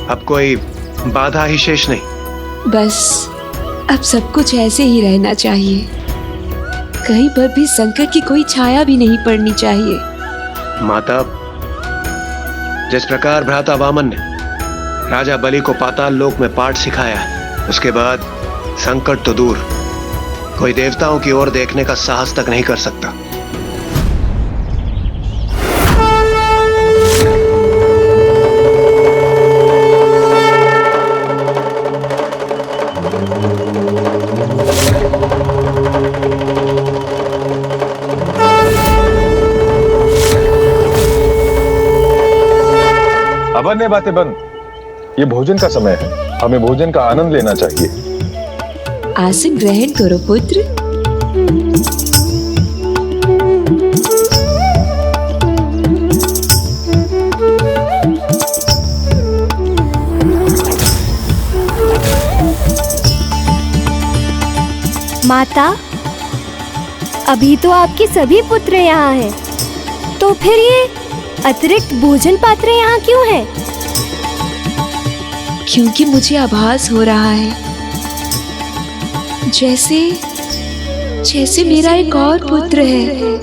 अब कोई बाधा ही शेष नहीं। बस अब सब कुछ ऐसे ही रहना चाहिए। कहीं पर भी संकट की कोई छाया भी नहीं पड़नी चाहिए। माता, जिस प्रकार भ्राता वामन ने राजा बलि को पाताल लोक में पाठ सिखाया, उसके बाद संकट तो दूर, कोई देवताओं की ओर देखने का साहस तक नहीं कर सकता। अब अन्य बातें बंद। ये भोजन का समय है, हमें भोजन का आनंद लेना चाहिए। आसन ग्रहण करो पुत्र। माता, अभी तो आपके सभी पुत्र यहाँ हैं, तो फिर ये अतिरिक्त भोजन पात्र यहाँ क्यों है? क्योंकि मुझे आभास हो रहा है जैसे मेरा एक और पुत्र है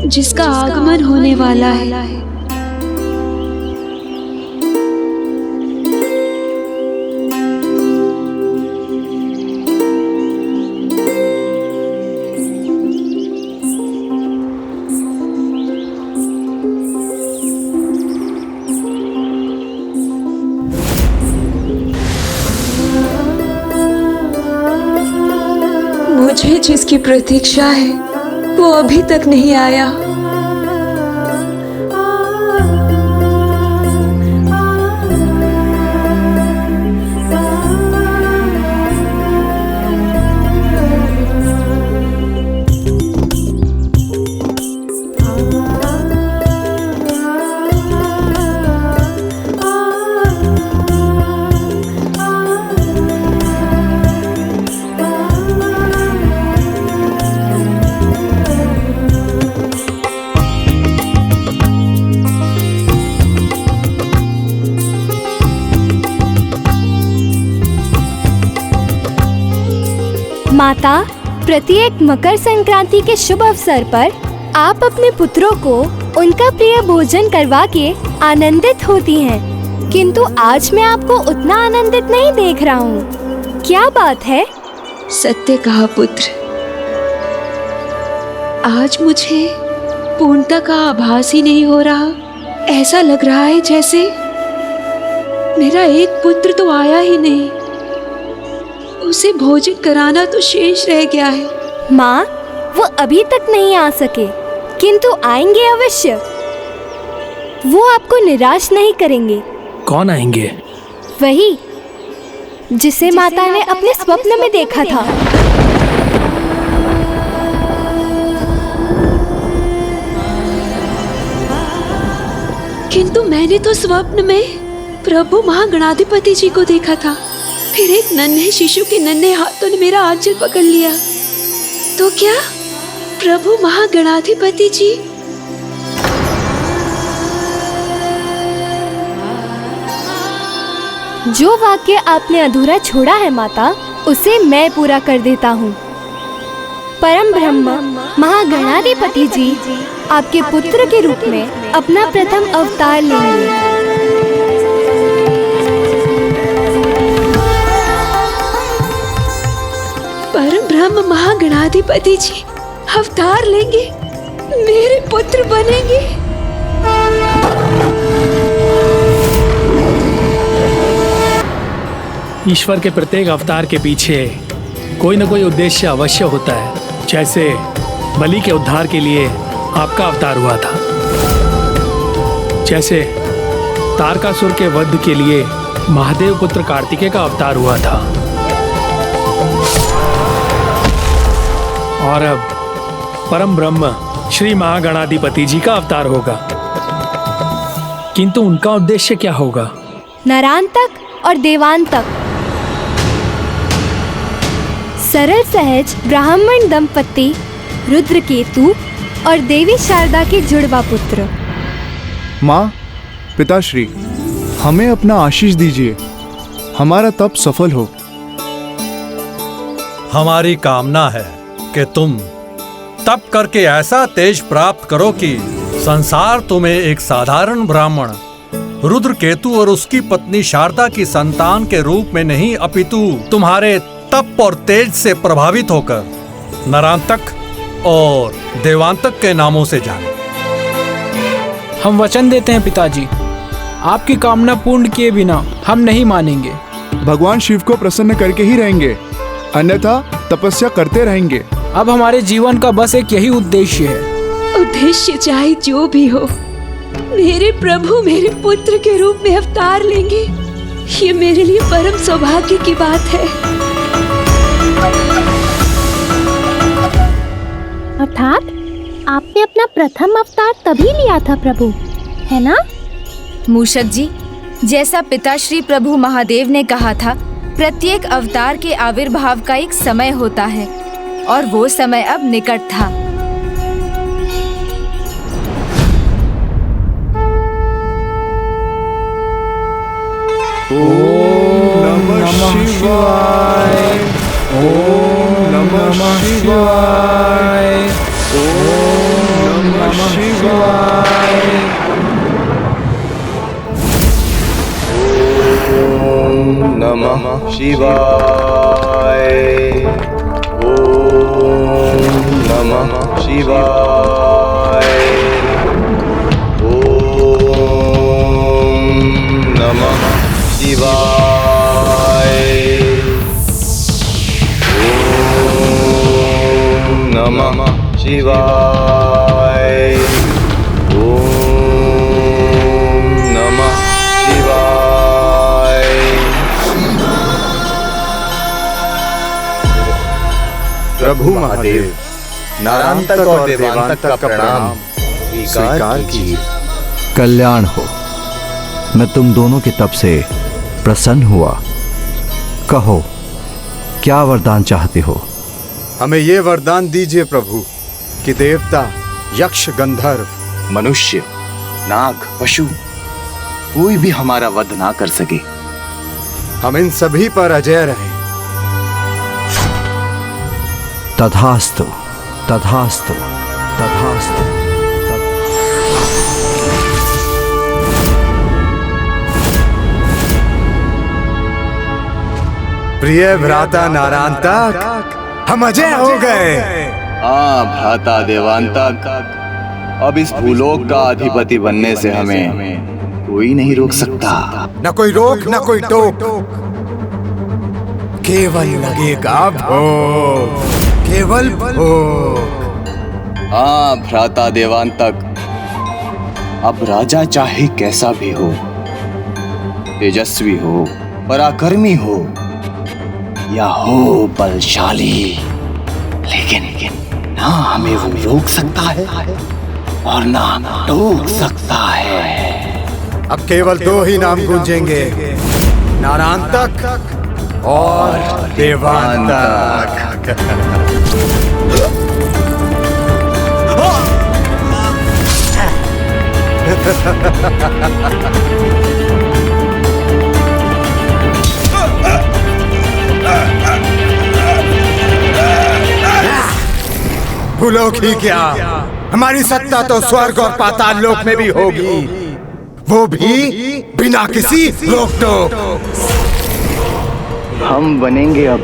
जिसका आगमन होने वाला है। मुझे जिसकी प्रतीक्षा है वो अभी तक नहीं आया। माता, प्रत्येक मकर संक्रांति के शुभ अवसर पर आप अपने पुत्रों को उनका प्रिय भोजन करवा के आनंदित होती हैं, किंतु आज मैं आपको उतना आनंदित नहीं देख रहा हूँ। क्या बात है? सत्य कहा पुत्र, आज मुझे पूर्णता का आभास ही नहीं हो रहा। ऐसा लग रहा है जैसे मेरा एक पुत्र तो आया ही नहीं, उसे भोजन कराना तो शेष रह गया है। माँ, वो अभी तक नहीं आ सके, किंतु आएंगे अवश्य। वो आपको निराश नहीं करेंगे। कौन आएंगे? वही जिसे माता ने अपने स्वप्न में देखा था। किंतु मैंने तो स्वप्न में प्रभु महागणाधिपति जी को देखा था। फिर एक नन्हे शिशु के नन्हे हाथों ने मेरा आंचल पकड़ लिया। तो क्या प्रभु महागणाधिपति जी? जो वाक्य आपने अधूरा छोड़ा है माता, उसे मैं पूरा कर देता हूँ। परम ब्रह्म महागणाधिपति जी आपके पुत्र के रूप में अपना प्रथम अवतार लेंगे। परम ब्रह्म महागणाधिपति जी अवतार लेंगे, मेरे पुत्र बनेंगे। ईश्वर के प्रत्येक अवतार के पीछे कोई न कोई उद्देश्य अवश्य होता है। जैसे बलि के उद्धार के लिए आपका अवतार हुआ था, जैसे तारकासुर के वध के लिए महादेव पुत्र कार्तिकेय का अवतार हुआ था, और अब परम ब्रह्म श्री महागणाधिपति जी का अवतार होगा। किंतु उनका उद्देश्य क्या होगा? नरांतक और देवांतक, सरल सहज ब्राह्मण दंपति रुद्रकेतु और देवी शारदा के जुड़वा पुत्र। माँ, पिताश्री, हमें अपना आशीष दीजिए, हमारा तप सफल हो। हमारी कामना है कि तुम तप करके ऐसा तेज प्राप्त करो कि संसार तुम्हें एक साधारण ब्राह्मण रुद्रकेतु और उसकी पत्नी शारदा की संतान के रूप में नहीं, अपितु तुम्हारे तप और तेज से प्रभावित होकर नरांतक और देवांतक के नामों से जाने। हम वचन देते हैं पिताजी, आपकी कामना पूर्ण किए बिना हम नहीं मानेंगे। भगवान शिव को प्रसन्न करके ही रहेंगे, अन्यथा तपस्या करते रहेंगे। अब हमारे जीवन का बस एक यही उद्देश्य है। उद्देश्य चाहे जो भी हो, मेरे प्रभु मेरे पुत्र के रूप में अवतार लेंगे, ये मेरे लिए परम सौभाग्य की बात है। अर्थात आपने अपना प्रथम अवतार तभी लिया था प्रभु, है ना? मूषक जी, जैसा पिताश्री प्रभु महादेव ने कहा था, प्रत्येक अवतार के आविर्भाव का एक समय होता है और वो समय अब निकट था। ओम नमः शिवाय, ओम नमः शिवाय, ओम नमः शिवाय, ओम नमः शिवाय, ओम नमः शिवाय, ओम नमः शिवाय, ओम नमः शिवाय, ओम नमः शिवाय। प्रभु महादेव, नारांतक और देवांतक का प्रणाम स्वीकार कीजिए। कल्याण हो। मैं तुम दोनों के तप से प्रसन्न हुआ। कहो, क्या वरदान चाहते हो? हमें ये वरदान दीजिए प्रभु कि देवता, यक्ष, गंधर्व, मनुष्य, नाग, पशु कोई भी हमारा वध ना कर सके। हम इन सभी पर अजय रहें। तथास्तु तथास्तु तथास्तु। प्रिय भ्राता नारायणतक, हम अजय हो गए। हाँ भ्राता देवांतक, अब इस भूलोक का अधिपति बनने से हमें कोई नहीं रोक सकता। न कोई रोक न कोई टोक, केवल लगेगा भोग, केवल भोग। हाँ भ्राता देवांतक, अब राजा चाहे कैसा भी हो, तेजस्वी हो, पराक्रमी हो या हो बलशाली, लेकिन ना हमें वो रोक सकता है और ना टोक सकता है। अब केवल दो ही नाम गूंजेंगे, नारायणतक और देवांतक। भूलोक ही क्या, हमारी सत्ता तो स्वर्ग और पाताल लोक में भी होगी, वो भी बिना किसी रोक टोक। हम बनेंगे अब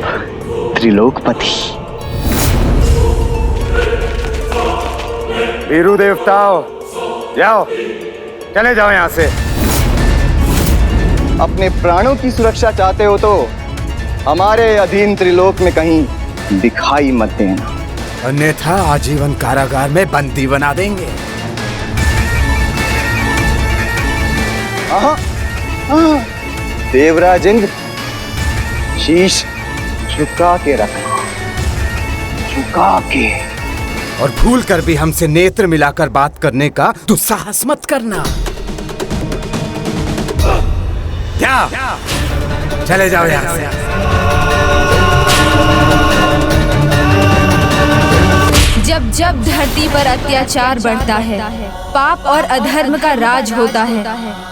त्रिलोकपति। वीरू देवताओं, जाओ, चले जाओ यहाँ से। अपने प्राणों की सुरक्षा चाहते हो तो हमारे अधीन त्रिलोक में कहीं दिखाई मत देना, अन्यथा आजीवन कारागार में बंदी बना देंगे। देवराज इंद्र, शीश झुका के रखना, झुका के। और भूल कर भी हमसे नेत्र मिलाकर बात करने का दुस्साहस मत करना। क्या? चले जाओ यहाँ से। जब जब धरती पर अत्याचार बढ़ता है, पाप और अधर्म का राज होता है,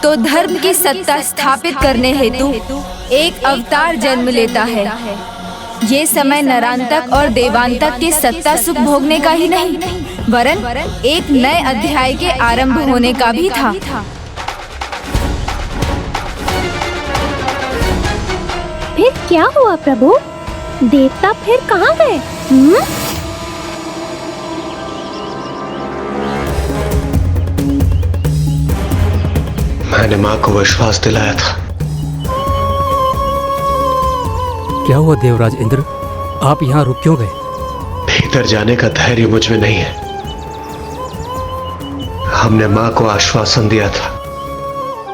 तो धर्म की सत्ता स्थापित करने हेतु एक अवतार जन्म लेता है। ये समय नरांतक और देवांतक के सत्ता सुख भोगने का ही नहीं, वरन एक नए अध्याय के आरंभ होने का भी था। फिर क्या हुआ प्रभु? देवता फिर कहाँ गए? मैंने माँ को विश्वास दिलाया था। क्या हुआ देवराज इंद्र, आप यहाँ रुक क्यों गए? भीतर जाने का धैर्य मुझ में नहीं है। हमने माँ को आश्वासन दिया था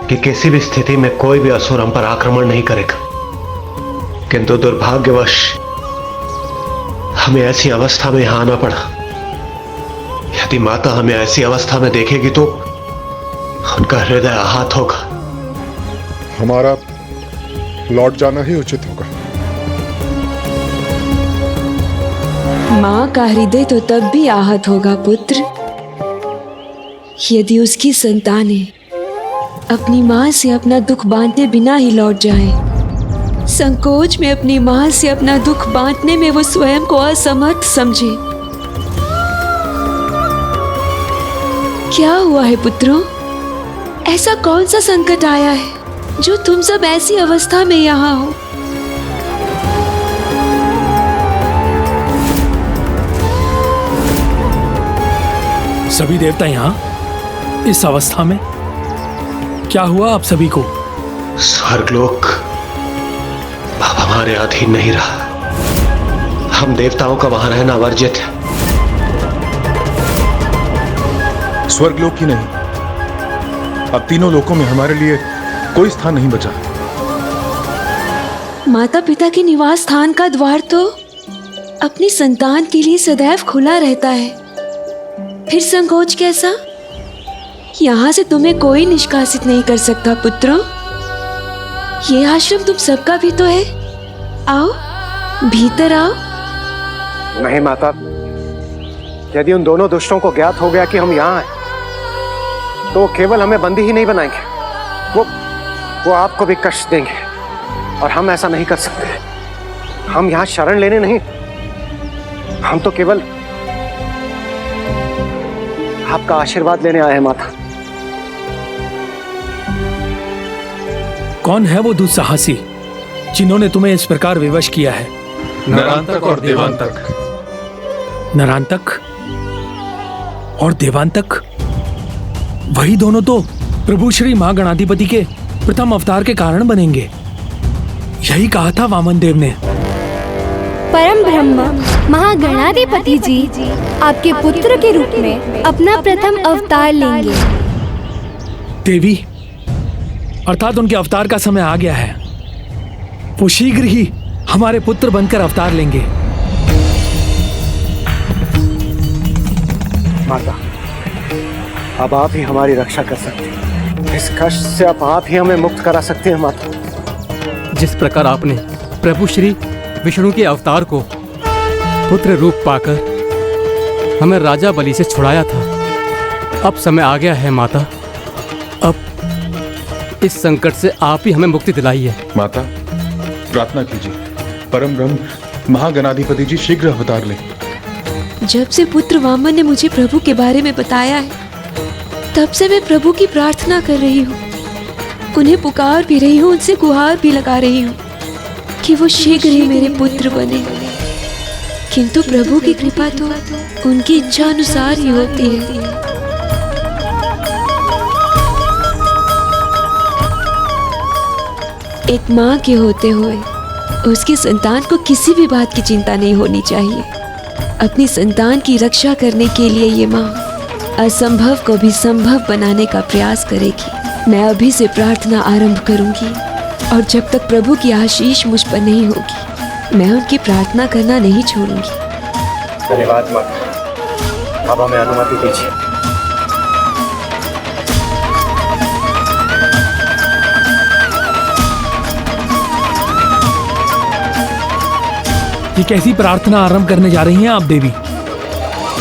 कि किसी भी स्थिति में कोई भी असुर हम पर आक्रमण नहीं करेगा, किंतु दुर्भाग्यवश हमें ऐसी अवस्था में यहां आना पड़ा। यदि माता हमें ऐसी अवस्था में देखेगी तो उनका हृदय आहत होगा। हमारा लौट जाना ही उचित होगा। माँ का हृदय तो तब भी आहत होगा पुत्र, यदि उसकी संतानें अपनी माँ से अपना दुख बांटने बिना ही लौट जाएं। संकोच में अपनी माँ से अपना दुख बांटने में वो स्वयं को असमर्थ समझे। क्या हुआ है पुत्रों? ऐसा कौन सा संकट आया है जो तुम सब ऐसी अवस्था में यहाँ हो? सभी देवता यहाँ इस अवस्था में? क्या हुआ आप सभी को? स्वर्गलोक अब हमारे अधीन नहीं रहा। हम देवताओं का वहां रहना वर्जित है। स्वर्गलोक ही नहीं, अब तीनों लोकों में हमारे लिए कोई स्थान नहीं बचा। माता पिता के निवास स्थान का द्वार तो अपनी संतान के लिए सदैव खुला रहता है, फिर संकोच कैसा? यहाँ से तुम्हें कोई निष्कासित नहीं कर सकता पुत्रों। ये आश्रम तुम सबका भी तो है। आओ, भीतर आओ। नहीं माता, यदि उन दोनों दुष्टों को ज्ञात हो गया कि हम यहाँ आए तो केवल हमें बंदी ही नहीं बनाएंगे, वो आपको भी कष्ट देंगे और हम ऐसा नहीं कर सकते। हम यहाँ शरण लेने नहीं हम तो केवल आपका आशीर्वाद लेने आए हैं माता। कौन है वो दुस्साहसी जिन्होंने तुम्हें इस प्रकार विवश किया है? नरांतक और देवांतक। नरांतक और देवांतक, वही दोनों तो प्रभु श्री महागणाधिपति के प्रथम अवतार के कारण बनेंगे। यही कहा था वामन देव ने। परम ब्रह्म महागणाधिपति जी आपके पुत्र के रूप में अपना प्रथम अवतार लेंगे। देवी, अर्थात उनके अवतार का समय आ गया है। वो शीघ्र ही हमारे पुत्र बनकर अवतार लेंगे। माता, अब आप ही हमारी रक्षा कर सकते हैं। इस कष्ट से अब आप ही हमें मुक्त करा सकते हैं माता। जिस प्रकार आपने प्रभु श्री विष्णु के अवतार को पुत्र रूप पाकर हमें राजा बलि से छुड़ाया था, अब समय आ गया है माता। अब इस संकट से आप ही हमें मुक्ति दिलाइए। माता, प्रार्थना कीजिए, परम ब्रह्म महागणाधिपति जी शीघ्र अवतार लें। जब से पुत्र वामन ने मुझे प्रभु के बारे में बताया है, तब से मैं प्रभु की प्रार्थना कर रही हूँ, उन्हें पुकार भी रही हूँ, उनसे गुहार भी लगा रही हूँ कि वो शीघ्र ही मेरे पुत्र बने। किंतु प्रभु की कृपा तो उनकी इच्छा अनुसार ही होती है। एक माँ के होते हुए उसकी संतान को किसी भी बात की चिंता नहीं होनी चाहिए। अपनी संतान की रक्षा करने के लिए ये माँ असंभव को भी संभव बनाने का प्रयास करेगी। मैं अभी से प्रार्थना आरंभ करूंगी और जब तक प्रभु की आशीष मुझ पर नहीं होगी, मैं उनकी प्रार्थना करना नहीं छोड़ूंगी। धन्यवाद माता, अब हमें अनुमति दीजिए। ये कैसी प्रार्थना आरंभ करने जा रही हैं आप देवी?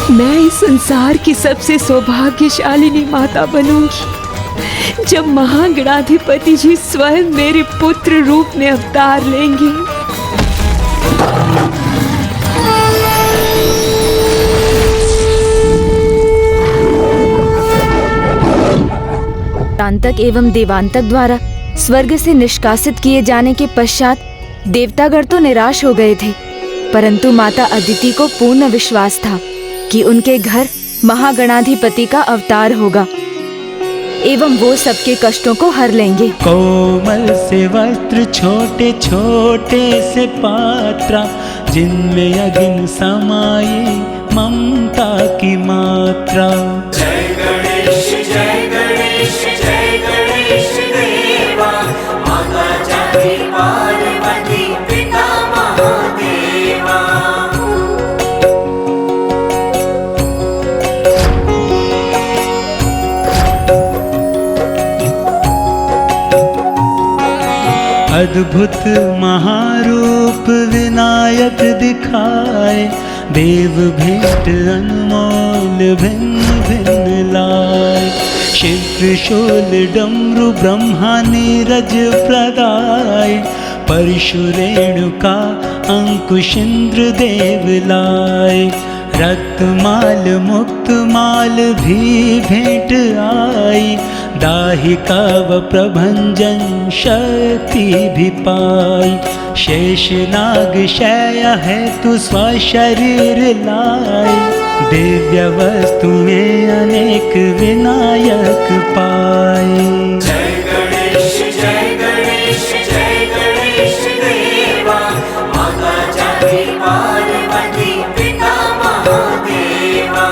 मैं इस संसार की सबसे सौभाग्यशालिनी माता बनूंगी जब महागणाधिपति जी स्वयं मेरे पुत्र रूप में अवतार लेंगे। तांतक एवं देवांतक द्वारा स्वर्ग से निष्कासित किए जाने के पश्चात देवतागण तो निराश हो गए थे, परंतु माता अदिति को पूर्ण विश्वास था कि उनके घर महागणाधिपति का अवतार होगा एवं वो सबके कष्टों को हर लेंगे। कोमल से वस्त्र छोटे छोटे से पात्रा, जिनमें अग्नि समाये ममता की मात्रा। जय गणेश जय गणेश जय गणेश देवा, माता जाति पार्वती पिता महादेवा। अद्भुत महारूप विनायक दिखाए, देव भेंट अनमोल भिन्न भिन्न लाए। शिव त्रिशूल डमरू ब्रह्मा नीरज प्रदाय, परशु रेणुका अंकुश इंद्र देव लाए। रत्नमाल मुक्तमाल भी भेंट आई, दाहिका व प्रभंजन शक्ति भी पाई। शेषनाग शया है तू स्वशरीर लाए, दिव्य वस्तुएं अनेक विनायक पाए। जय गणेश जय गणेश जय गणेश देवा, माता जाति पार्वती पिता महादेवा।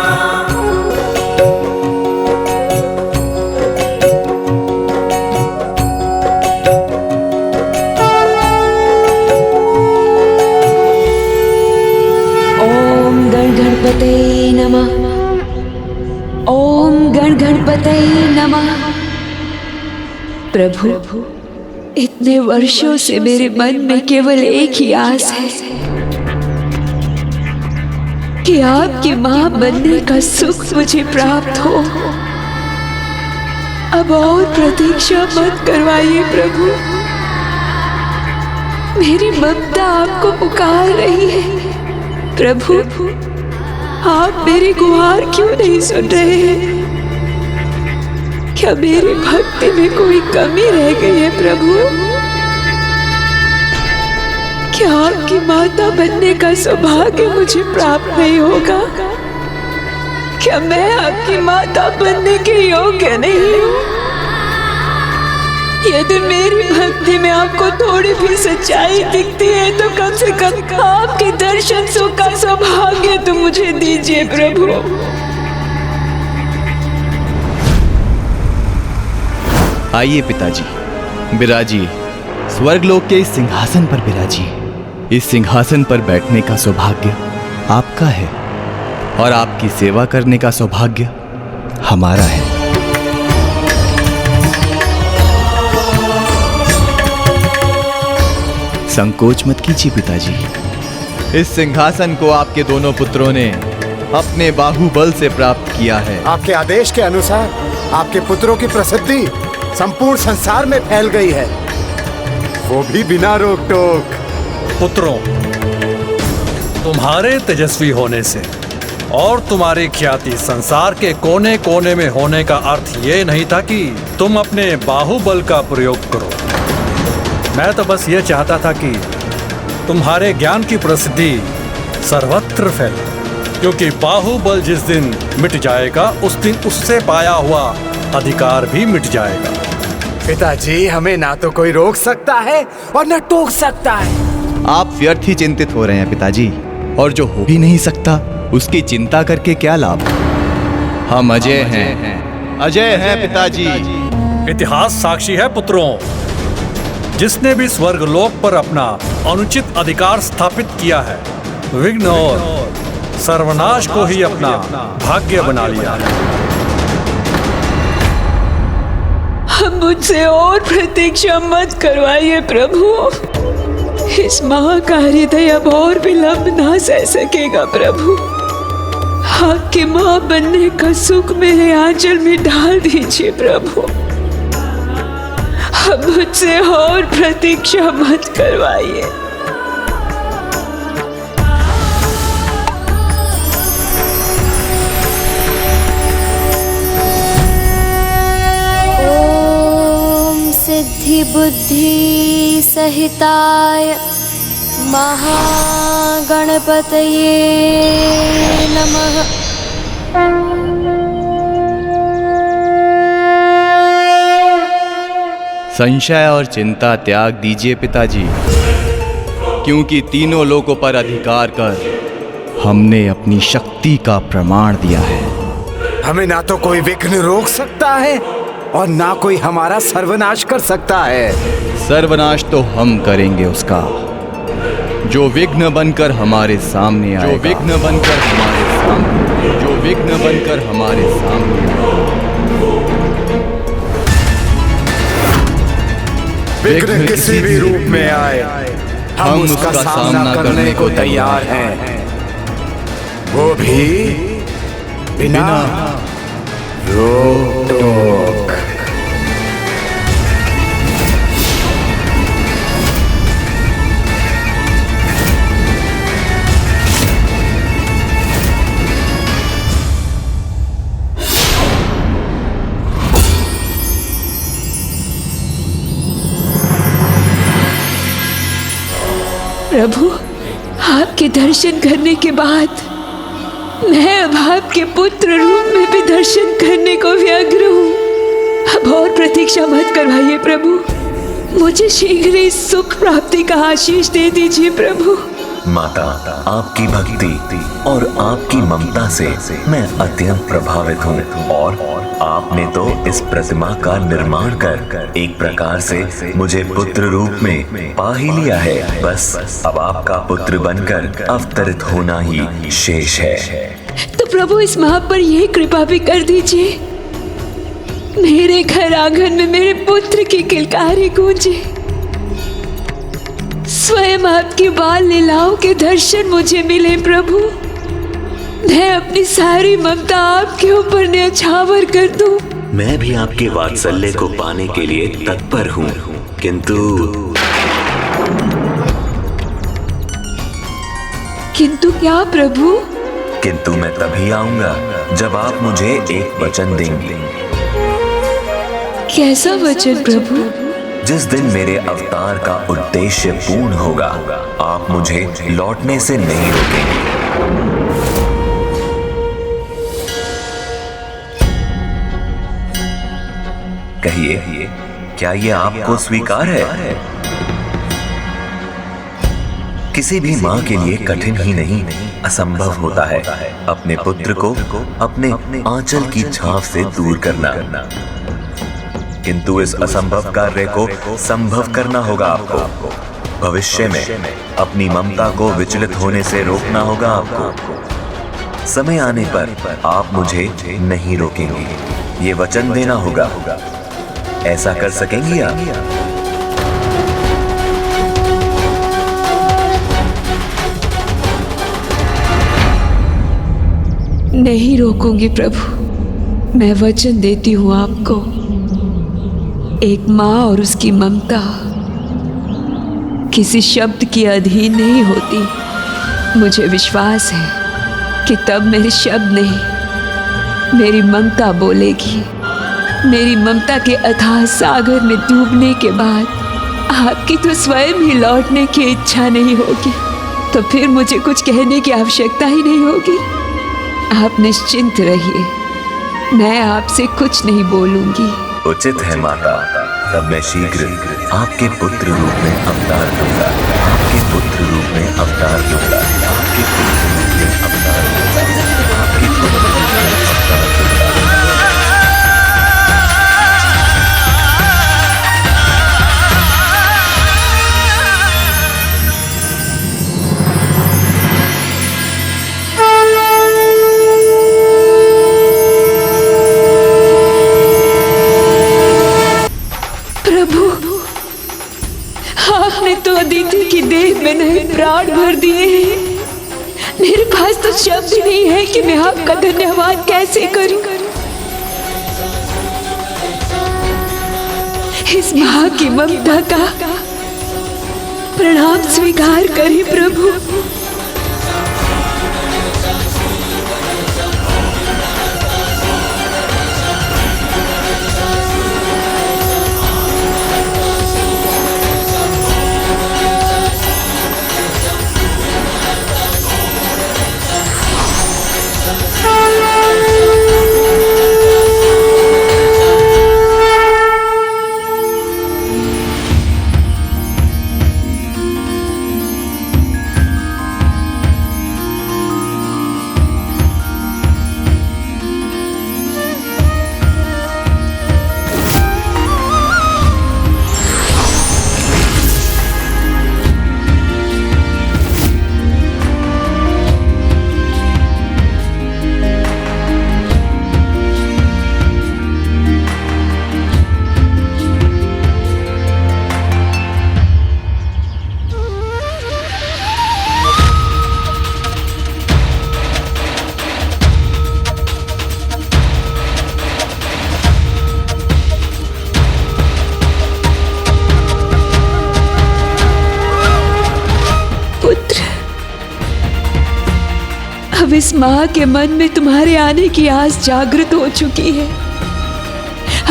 ओम गण गणपते नमः। ओम गण गणपते नमः। प्रभु, इतने वर्षों से मेरे मन में केवल एक ही आस है कि आपकी मां बनने का सुख मुझे प्राप्त हो। अब और प्रतीक्षा मत करवाइए प्रभु, मेरी ममता आपको पुकार रही है। प्रभु, आप मेरी गुहार क्यों नहीं सुन रहे हैं? क्या मेरी भक्ति में कोई कमी रह गई है प्रभु? क्या आपकी माता बनने का सौभाग्य मुझे प्राप्त नहीं होगा? क्या मैं आपकी माता बनने के योग्य नहीं हूँ? यदि मेरी भक्ति में आपको थोड़ी भी सच्चाई दिखती है तो कम से कम आपके दर्शन सुख का सौभाग्य तो मुझे दीजिए प्रभु। आइए पिताजी, विराजिए, स्वर्गलोक के इस सिंहासन पर विराजिए। इस सिंहासन पर बैठने का सौभाग्य आपका है और आपकी सेवा करने का सौभाग्य हमारा है। संकोच मत कीजिए पिताजी। इस सिंहासन को आपके दोनों पुत्रों ने अपने बाहुबल से प्राप्त किया है। आपके आदेश के अनुसार आपके पुत्रों की प्रसिद्धि संपूर्ण संसार में फैल गई है, वो भी बिना रोक टोक। पुत्रों, तुम्हारे तेजस्वी होने से और तुम्हारी ख्याति संसार के कोने कोने में होने का अर्थ ये नहीं था कि तुम अपने बाहुबल का प्रयोग करो। मैं तो बस ये चाहता था कि तुम्हारे ज्ञान की प्रसिद्धि सर्वत्र फैले, क्योंकि बाहुबल जिस दिन मिट जाएगा उस दिन उससे पाया हुआ अधिकार भी मिट जाएगा। पिताजी, हमें ना तो कोई रोक सकता है और न टोक सकता है। आप व्यर्थ ही चिंतित हो रहे हैं पिताजी, और जो हो भी नहीं सकता उसकी चिंता करके क्या लाभ। हम अजय हैं, अजय हैं पिताजी। इतिहास साक्षी है पुत्रों, जिसने भी स्वर्गलोक पर अपना अनुचित अधिकार स्थापित किया है, विघ्न और सर्वनाश को ही अपना भाग्य बना लिया है। मुझसे और प्रतीक्षा मत करवाइए प्रभु। इस महाकार्य अब और विलंब ना सह सकेगा प्रभु। आपकी माँ बनने का सुख मेरे आंचल में डाल दीजिए प्रभु। अब मुझसे और प्रतीक्षा मत करवाइए। सिद्धि बुद्धि सहिताय महागणपतये नमः। संशय और चिंता त्याग दीजिए पिताजी, क्योंकि तीनों लोकों पर अधिकार कर हमने अपनी शक्ति का प्रमाण दिया है। हमें ना तो कोई विघ्न रोक सकता है और ना कोई हमारा सर्वनाश कर सकता है। सर्वनाश तो हम करेंगे उसका, जो विघ्न बनकर हमारे सामने आएगा। जो विघ्न बनकर हमारे सामने, जो विघ्न बनकर हमारे सामने विघ्न किसी भी रूप में आए, हम उसका सामना करने को तैयार हैं, वो भी बिना रोक टोक। प्रभु, आपके दर्शन करने के बाद मैं अब आपके पुत्र रूप में भी दर्शन करने को व्यग्र हूँ। अब और प्रतीक्षा मत करवाइए प्रभु, मुझे शीघ्र ही सुख प्राप्ति का आशीष दे दीजिए प्रभु। माता, आपकी भक्ति और आपकी ममता से मैं अत्यंत प्रभावित हूँ, और आपने तो इस प्रतिमा का निर्माण कर एक प्रकार से मुझे पुत्र रूप में पा ही लिया है। बस अब आपका पुत्र बनकर अवतरित होना ही शेष है। तो प्रभु, इस माँ पर यह कृपा भी कर दीजिए, मेरे घर आंगन में मेरे पुत्र की किलकारी गूंजे, स्वयं आपकी बाल लीलाओं के दर्शन मुझे मिले प्रभु। मैं अपनी सारी ममता आपके ऊपर न्यौछावर कर दूं। मैं भी आपके वात्सल्य को पाने के लिए तत्पर हूँ, किंतु किंतु क्या प्रभु? किंतु मैं तभी आऊंगा जब आप मुझे एक वचन देंगे। कैसा वचन प्रभु? जिस दिन मेरे अवतार का उद्देश्य पूर्ण होगा, आप मुझे लौटने से नहीं रोकेंगे। कहिए, क्या ये आपको स्वीकार है? किसी भी माँ के लिए कठिन ही नहीं, असंभव होता है अपने पुत्र को अपने आंचल की छाव से दूर करना। किंतु इस असंभव कार्य को संभव करना होगा आपको। भविष्य में अपनी ममता को विचलित होने से रोकना होगा आपको। समय आने पर आप मुझे नहीं रोकेंगे, ये वचन देना होगा। ऐसा कर सकेंगी आप? नहीं रोकूंगी प्रभु, मैं वचन देती हूँ आपको। एक माँ और उसकी ममता किसी शब्द की अधीन नहीं होती। मुझे विश्वास है कि तब मेरे शब्द नहीं, मेरी ममता बोलेगी। मेरी ममता के अथाह सागर में डूबने के बाद आपकी तो स्वयं ही लौटने की इच्छा नहीं होगी, तो फिर मुझे कुछ कहने की आवश्यकता ही नहीं होगी। आप निश्चिंत रहिए, मैं आपसे कुछ नहीं बोलूंगी। उचित है माता, तब मैं शीघ्र आपके पुत्र रूप में अवतार लूंगा। आपके पुत्र रूप में अवतार लूंगा। आपके पुत्र रूप में अवतार लूंगा। आपके पुत्र रूप में अवतार लूंगा। आपने तो अदिति की देह में नए प्राण भर दिए हैं। मेरे पास तो शब्द ही नहीं है कि मैं आपका धन्यवाद कैसे करूं। इस माँ की ममता का प्रणाम स्वीकार करें प्रभु। अब इस माँ के मन में तुम्हारे आने की आस जागृत हो चुकी है।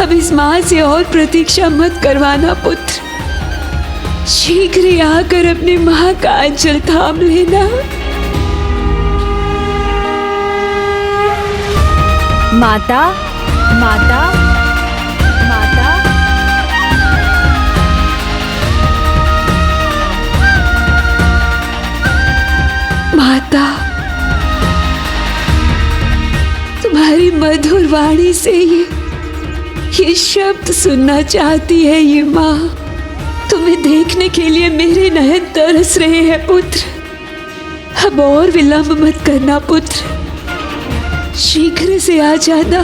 अब इस माँ से और प्रतीक्षा मत करवाना पुत्र। शीघ्र ही आकर अपनी माँ का आंचल थाम लेना। माता, माता, माता। माता, तुम्हारी मधुर वाणी से ये शब्द सुनना चाहती है ये माँ। तुम्हें देखने के लिए मेरे नयन तरस रहे हैं पुत्र। अब और विलंब मत करना पुत्र, शीघ्र से आ जाना।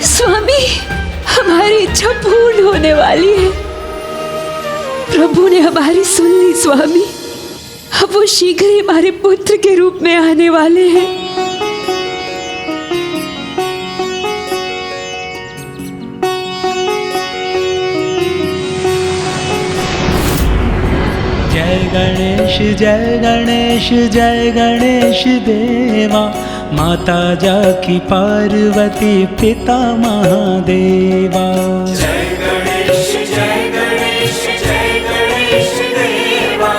स्वामी, हमारी इच्छा पूर्ण होने वाली है। प्रभु ने हमारी सुन ली स्वामी। अब वो शीघ्र ही हमारे पुत्र के रूप में आने वाले हैं। जय गणेश जय गणेश जय गणेश देवा, माता जाकी पार्वती पिता महादेवा। जय गणेश जय गणेश जय गणेश देवा,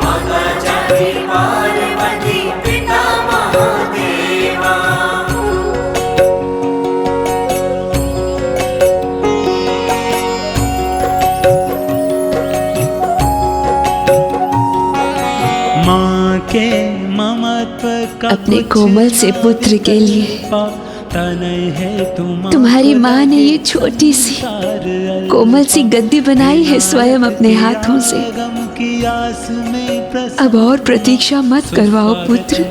माता जाकी पार्वती पिता महादेवा। माँ के ममत्व का अपने कोमल से पुत्र के लिए तुम्हारी माँ ने ये छोटी सी कोमल सी गद्दी बनाई है स्वयं अपने हाथों से। अब और प्रतीक्षा मत करवाओ पुत्र,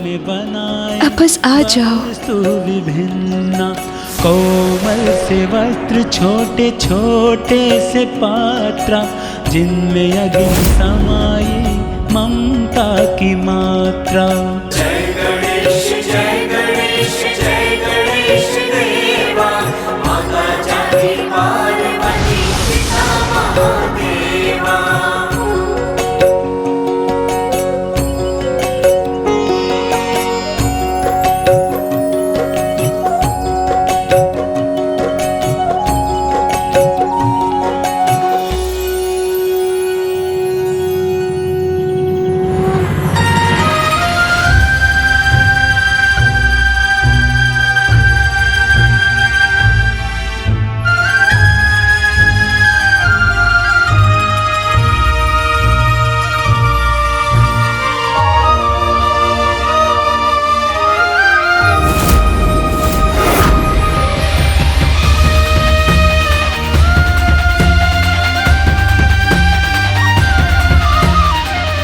अब बस आ जाओ। कोमल से वस्त्र छोटे छोटे से पात्रा, जिनमें अग्नि समाई ममता की मात्रा। जय गणेश जय गणेश जय गणेश देवा, माता जाकी पार्वती पिता महादेवा।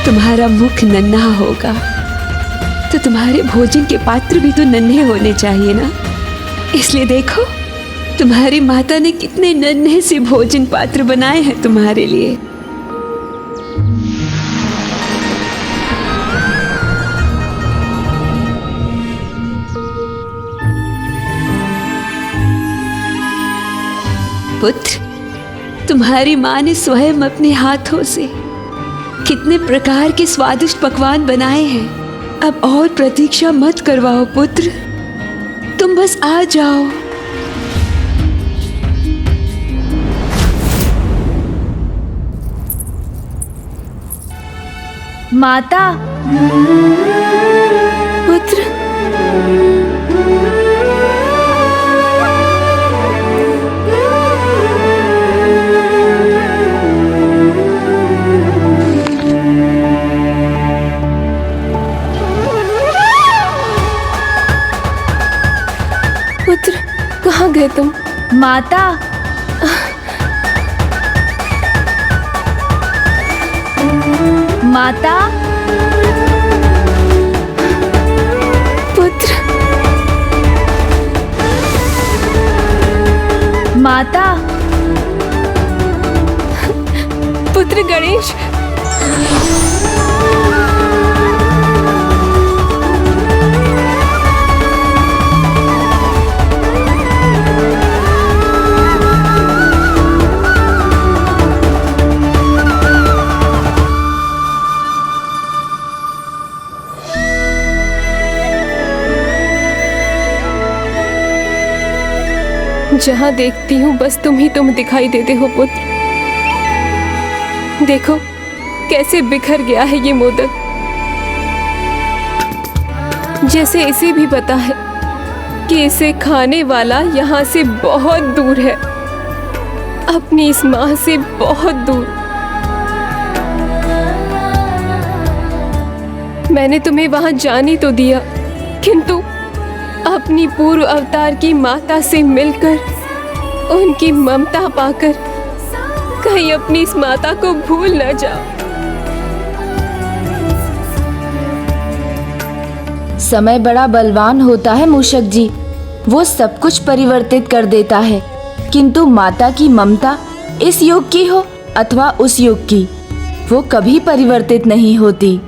तुम्हारा मुख नन्हा होगा तो तुम्हारे भोजन के पात्र भी तो नन्हे होने चाहिए ना। इसलिए देखो तुम्हारी माता ने कितने नन्हे से भोजन पात्र बनाए हैं तुम्हारे लिए। पुत्र, तुम्हारी माँ ने स्वयं अपने हाथों से कितने प्रकार के स्वादिष्ट पकवान बनाए हैं। अब और प्रतीक्षा मत करवाओ पुत्र, तुम बस आ जाओ। माता। पुत्र, पुत्र, कहाँ गए तुम? माता। माता। पुत्र। माता। पुत्र गणेश। जहाँ देखती हूँ बस तुम ही तुम दिखाई देते हो पुत्र। देखो कैसे बिखर गया है ये मोदक, जैसे इसे भी पता है कि इसे खाने वाला यहाँ से बहुत दूर है, अपनी इस माँ से बहुत दूर। मैंने तुम्हें वहां जाने तो दिया, किंतु अपनी पूर्व अवतार की माता से मिलकर, उनकी ममता पाकर कहीं अपनी इस माता को भूल न जाओ। समय बड़ा बलवान होता है मूषक जी, वो सब कुछ परिवर्तित कर देता है, किंतु माता की ममता इस युग की हो अथवा उस युग की, वो कभी परिवर्तित नहीं होती।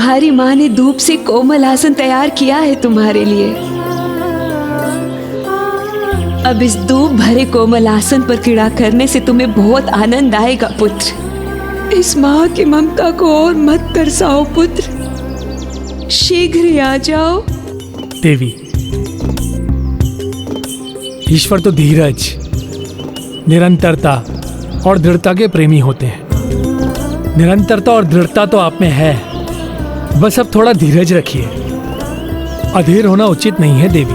तुम्हारी माँ ने धूप से कोमल आसन तैयार किया है तुम्हारे लिए। अब इस धूप भरे कोमल आसन पर क्रीड़ा करने से तुम्हें बहुत आनंद आएगा पुत्र। इस माँ की ममता को और मत तरसाओ पुत्र, शीघ्र ही आ जाओ। देवी, ईश्वर तो धीरज, निरंतरता और दृढ़ता के प्रेमी होते हैं। निरंतरता और दृढ़ता तो आप में है, बस अब थोड़ा धीरज रखिए। अधीर होना उचित नहीं है देवी।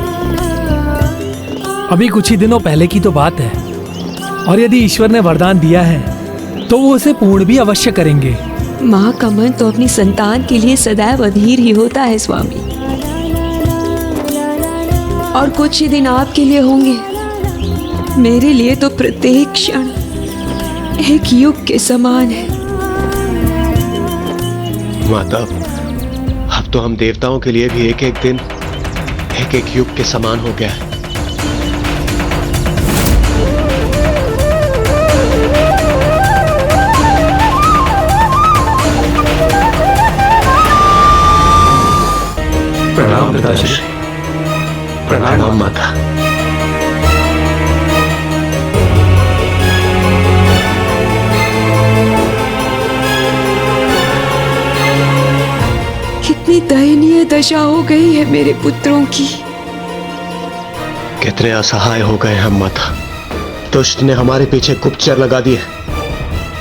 अभी कुछ ही दिनों पहले की तो बात है, और यदि ईश्वर ने वरदान दिया है तो वो उसे पूर्ण भी अवश्य करेंगे। माँ का मन तो अपनी संतान के लिए सदैव अधीर ही होता है स्वामी। और कुछ ही दिन आपके लिए होंगे, मेरे लिए तो प्रत्येक क्षण एक युग के समान है। माता, अब तो हम देवताओं के लिए भी एक एक दिन एक एक युग के समान हो गया है। प्रणाम पिताश्री। प्रणाम माता। कितनी दयनीय दशा हो गई है मेरे पुत्रों की। कितने असहाय हो गए हम माता। दुष्ट ने हमारे पीछे गुप्तचर लगा दिए।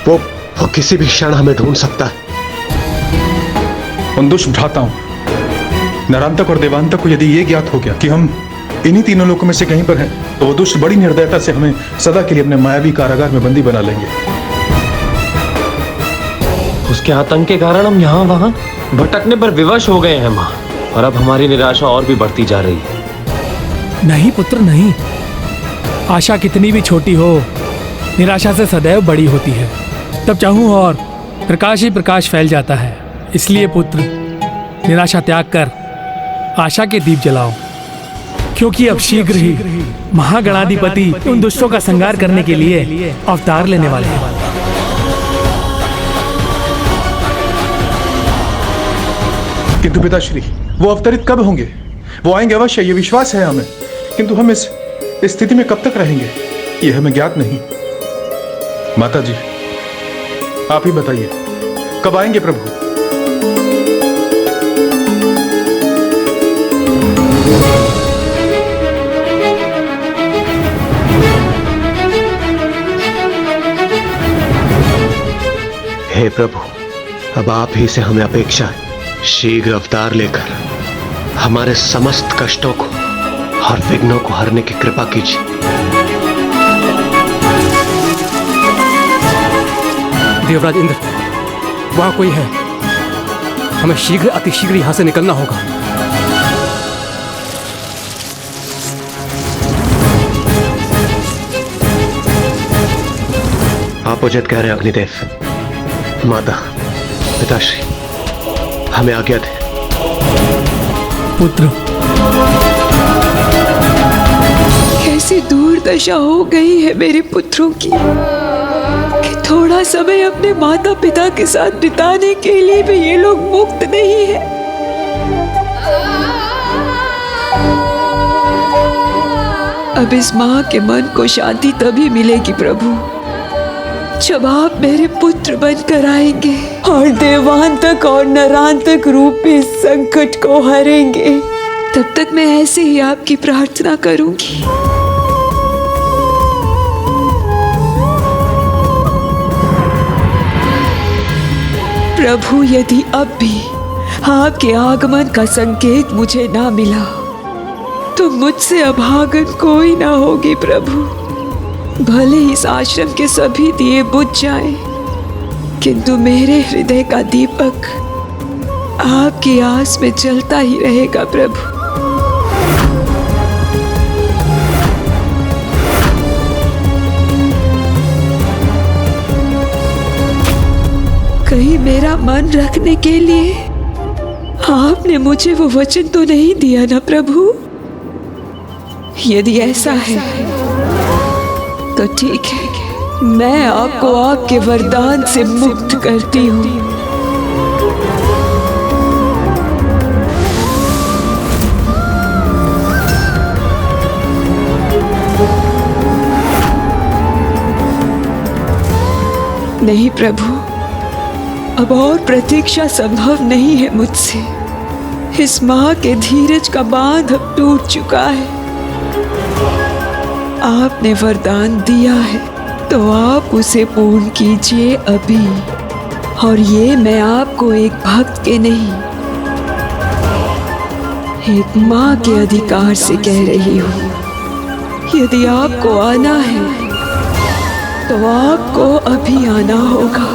वो किसी भी क्षण हमें ढूंढ सकता है। उन दुष्ट भ्राताओं नरांतक और देवांतक को यदि ये ज्ञात हो गया कि हम इन्हीं तीनों लोकों में से कहीं पर हैं, तो वो दुष्ट बड़ी निर्दयता से हमें सदा के लिए अपने मायावी कारागार में बंदी बना लेंगे। उसके आतंक के कारण हम यहाँ वहाँ भटकने पर विवश हो गए हैं माँ, और अब हमारी निराशा और भी बढ़ती जा रही है। नहीं पुत्र नहीं, आशा कितनी भी छोटी हो, निराशा से सदैव बड़ी होती है। तब चाहूं और प्रकाश ही प्रकाश फैल जाता है। इसलिए पुत्र, निराशा त्याग कर आशा के दीप जलाओ, क्योंकि अब शीघ्र ही महागणाधिपति उन दुष्टों का संहार करने के लिए अवतार लेने वाले हैं। किंतु पिताश्री, वो अवतरित कब होंगे? वो आएंगे अवश्य, ये विश्वास है हमें, किंतु हम इस स्थिति में कब तक रहेंगे ये हमें ज्ञात नहीं। माता जी, आप ही बताइए, कब आएंगे प्रभु? हे प्रभु, अब आप ही से हमें अपेक्षा है। शीघ्र अवतार लेकर हमारे समस्त कष्टों को और विघ्नों को हरने की कृपा कीजिए। देवराज इंद्र, वहां कोई है। हमें शीघ्र अतिशीघ्र यहां से निकलना होगा। आप उचित कह रहे हैं अग्निदेव। माता, पिताश्री, हमें आज्ञा दे। पुत्र, कैसी दूर दशा हो गई है मेरे पुत्रों की कि थोड़ा समय अपने माता पिता के साथ बिताने के लिए भी ये लोग मुक्त नहीं है। अब इस माँ के मन को शांति तभी मिलेगी प्रभु, जब आप मेरे पुत्र बनकर आएंगे और देवांतक और नरांतक रूप में इस संकट को हरेंगे। तब तक मैं ऐसे ही आपकी प्रार्थना करूंगी। प्रभु, यदि अब भी आपके आगमन का संकेत मुझे ना मिला तो मुझसे अभागन कोई ना होगी प्रभु। भले इस आश्रम के सभी दिए बुझ जाएं, किंतु मेरे हृदय का दीपक आपकी आस में जलता ही रहेगा प्रभु। कहीं मेरा मन रखने के लिए आपने मुझे वो वचन तो नहीं दिया ना प्रभु? यदि ऐसा है तो ठीक है, मैं आपको आपके वरदान से मुक्त करती हूँ। नहीं प्रभु, अब और प्रतीक्षा संभव नहीं है मुझसे। इस माँ के धीरज का बांध अब टूट चुका है। आपने वरदान दिया है तो आप उसे पूर्ण कीजिए अभी। और ये मैं आपको एक भक्त के नहीं, एक माँ के अधिकार से कह रही हूँ। यदि आपको आना है तो आपको अभी आना होगा।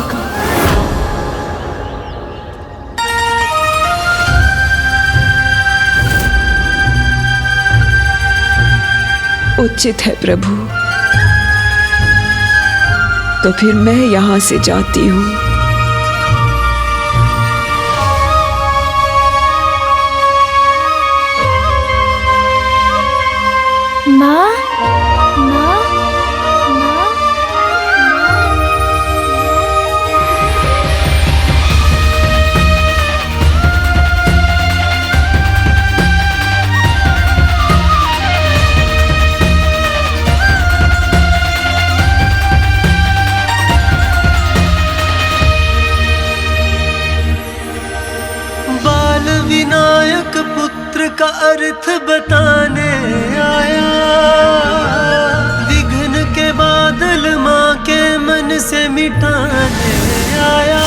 उचित है प्रभु, तो फिर मैं यहाँ से जाती हूँ। माँ, विनायक पुत्र का अर्थ बताने आया, विघ्न के बादल माँ के मन से मिटाने आया।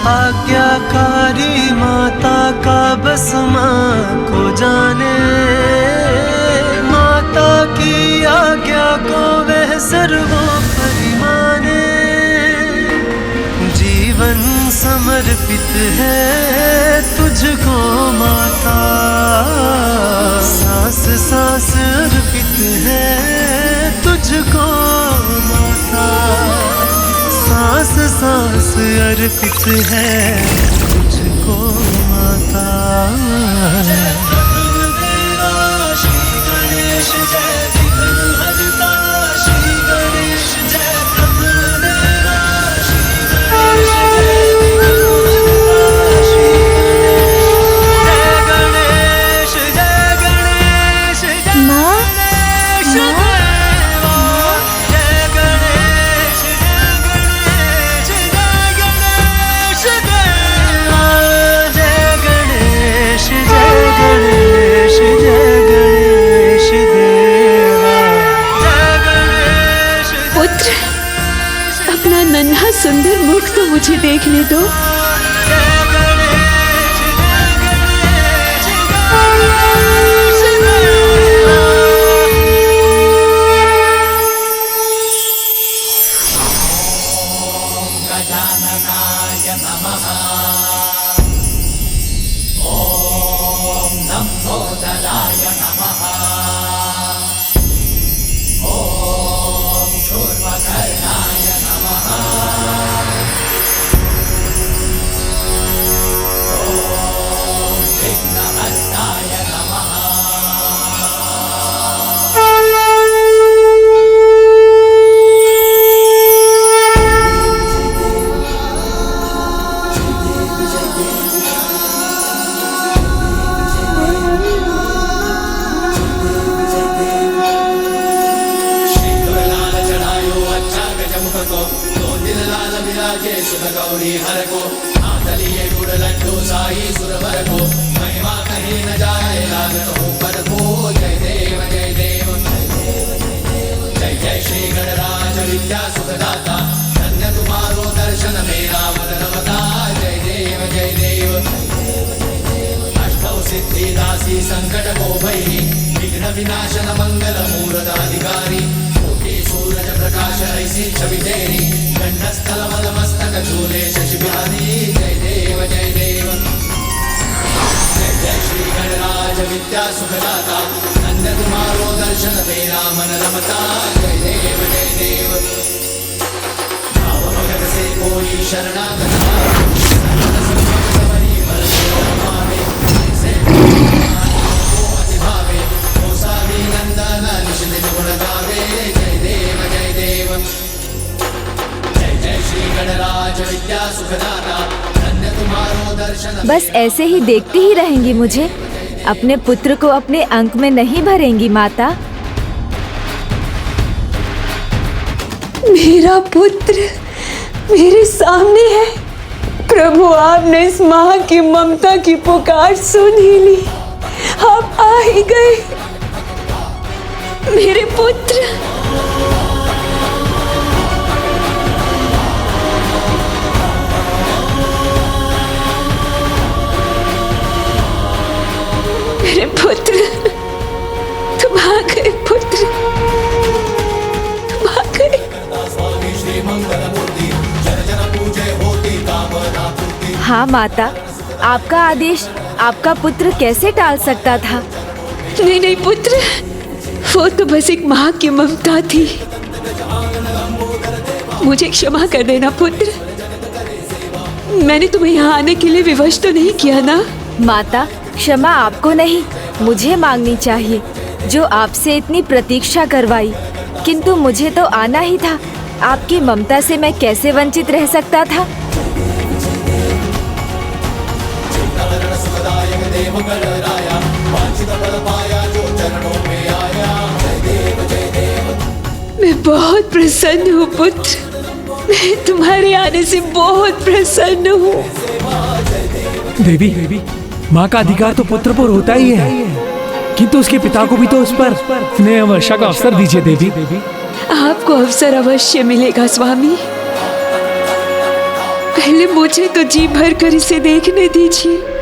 आज्ञाकारी माता का बस माँ को जाने, माता की आज्ञा को वह सर्वोपरि माने। जीवन समर्पित है तुझको माता, सांस सांस अर्पित है तुझको माता, सांस सांस अर्पित है तुझको माता। श्री गणेश जय विघ्न हरता, श्री गणेश जय प्रभु मेरा, श्री गणेश जय नन्हा सुंदर मुख तो मुझे देखने दो। बस ऐसे ही देखती ही रहेंगी मुझे? अपने पुत्र को अपने अंक में नहीं भरेंगी माता? मेरा पुत्र मेरे सामने है। प्रभु, आपने इस माँ की ममता की पुकार सुन ही ली। आप आ ही गए। मेरे पुत्र, मेरे पुत्र, तुम आ गए पुत्र, तुम आ गए। हाँ माता, आपका आदेश आपका पुत्र कैसे टाल सकता था? नहीं नहीं पुत्र, वो तो बस एक माँ की ममता थी। मुझे क्षमा कर देना पुत्र। मैंने तुम्हें यहाँ आने के लिए विवश तो नहीं किया ना? माता, क्षमा आपको नहीं, मुझे मांगनी चाहिए, जो आपसे इतनी प्रतीक्षा करवाई। किंतु मुझे तो आना ही था। आपकी ममता से मैं कैसे वंचित रह सकता था? मैं बहुत प्रसन्न हूँ पुत्र। मैं तुम्हारे आने से बहुत प्रसन्न हूँ। देवी, माँ का अधिकार तो पुत्र पर होता ही है, किंतु उसके पिता को भी तो उस पर स्नेह वर्षा का अवसर दीजिए देवी। आपको अवसर अवश्य मिलेगा स्वामी। पहले मुझे तो जी भर कर इसे देखने दीजिए।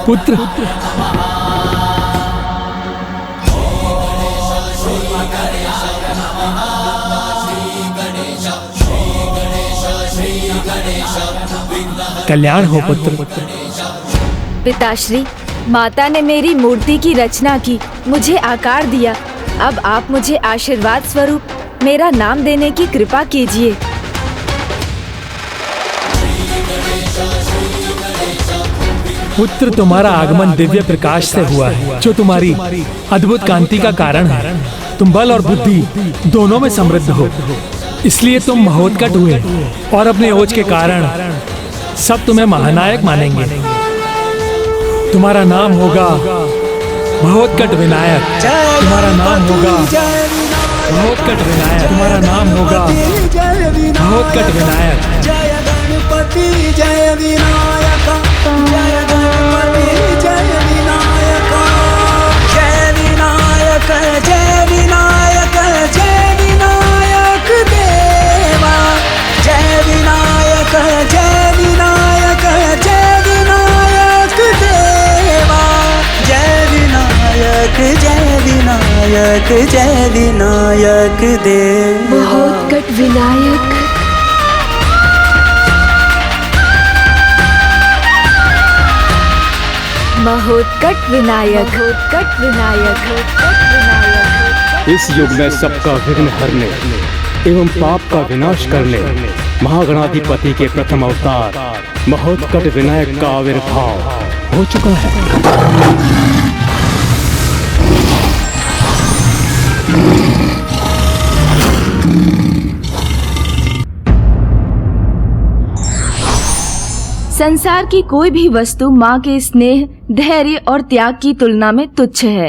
पुत्र, कल्याण हो पुत्र। पिताश्री, माता ने मेरी मूर्ति की रचना की, मुझे आकार दिया। अब आप मुझे आशीर्वाद स्वरूप मेरा नाम देने की कृपा कीजिए। पुत्र, तुम्हारा आगमन दिव्य प्रकाश से हुआ है, जो तुम्हारी अद्भुत कांति का कारण है। तुम बल और बुद्धि दोनों में समृद्ध हो, इसलिए तुम महोत्कट हुए और अपने ओज के कारण सब तुम्हें महानायक मानेंगे। तुम्हारा नाम होगा महोत्कट विनायक। तुम्हारा नाम होगा महोत्कट विनायक। तुम्हारा नाम होगा महोत्कट विनायक। जय गणपति जय विनायक, जय गणपति जय विनायक, जय विनायक जय विनायक, जय विनायक देवा, जय विनायक जय विनायक, जय विनायक देवा, जय विनायक जय विनायक, जय विनायक देवा। महोत्कट विनायक, महोत्कट विनायक, महोत्कट विनायक, महोत्कट विनायक। इस युग में सबका विघ्न हरने एवं पाप का विनाश करने महागणाधिपति के प्रथम अवतार महोत्कट विनायक का आविर्भाव हो चुका है। संसार की कोई भी वस्तु माँ के स्नेह, धैर्य और त्याग की तुलना में तुच्छ है।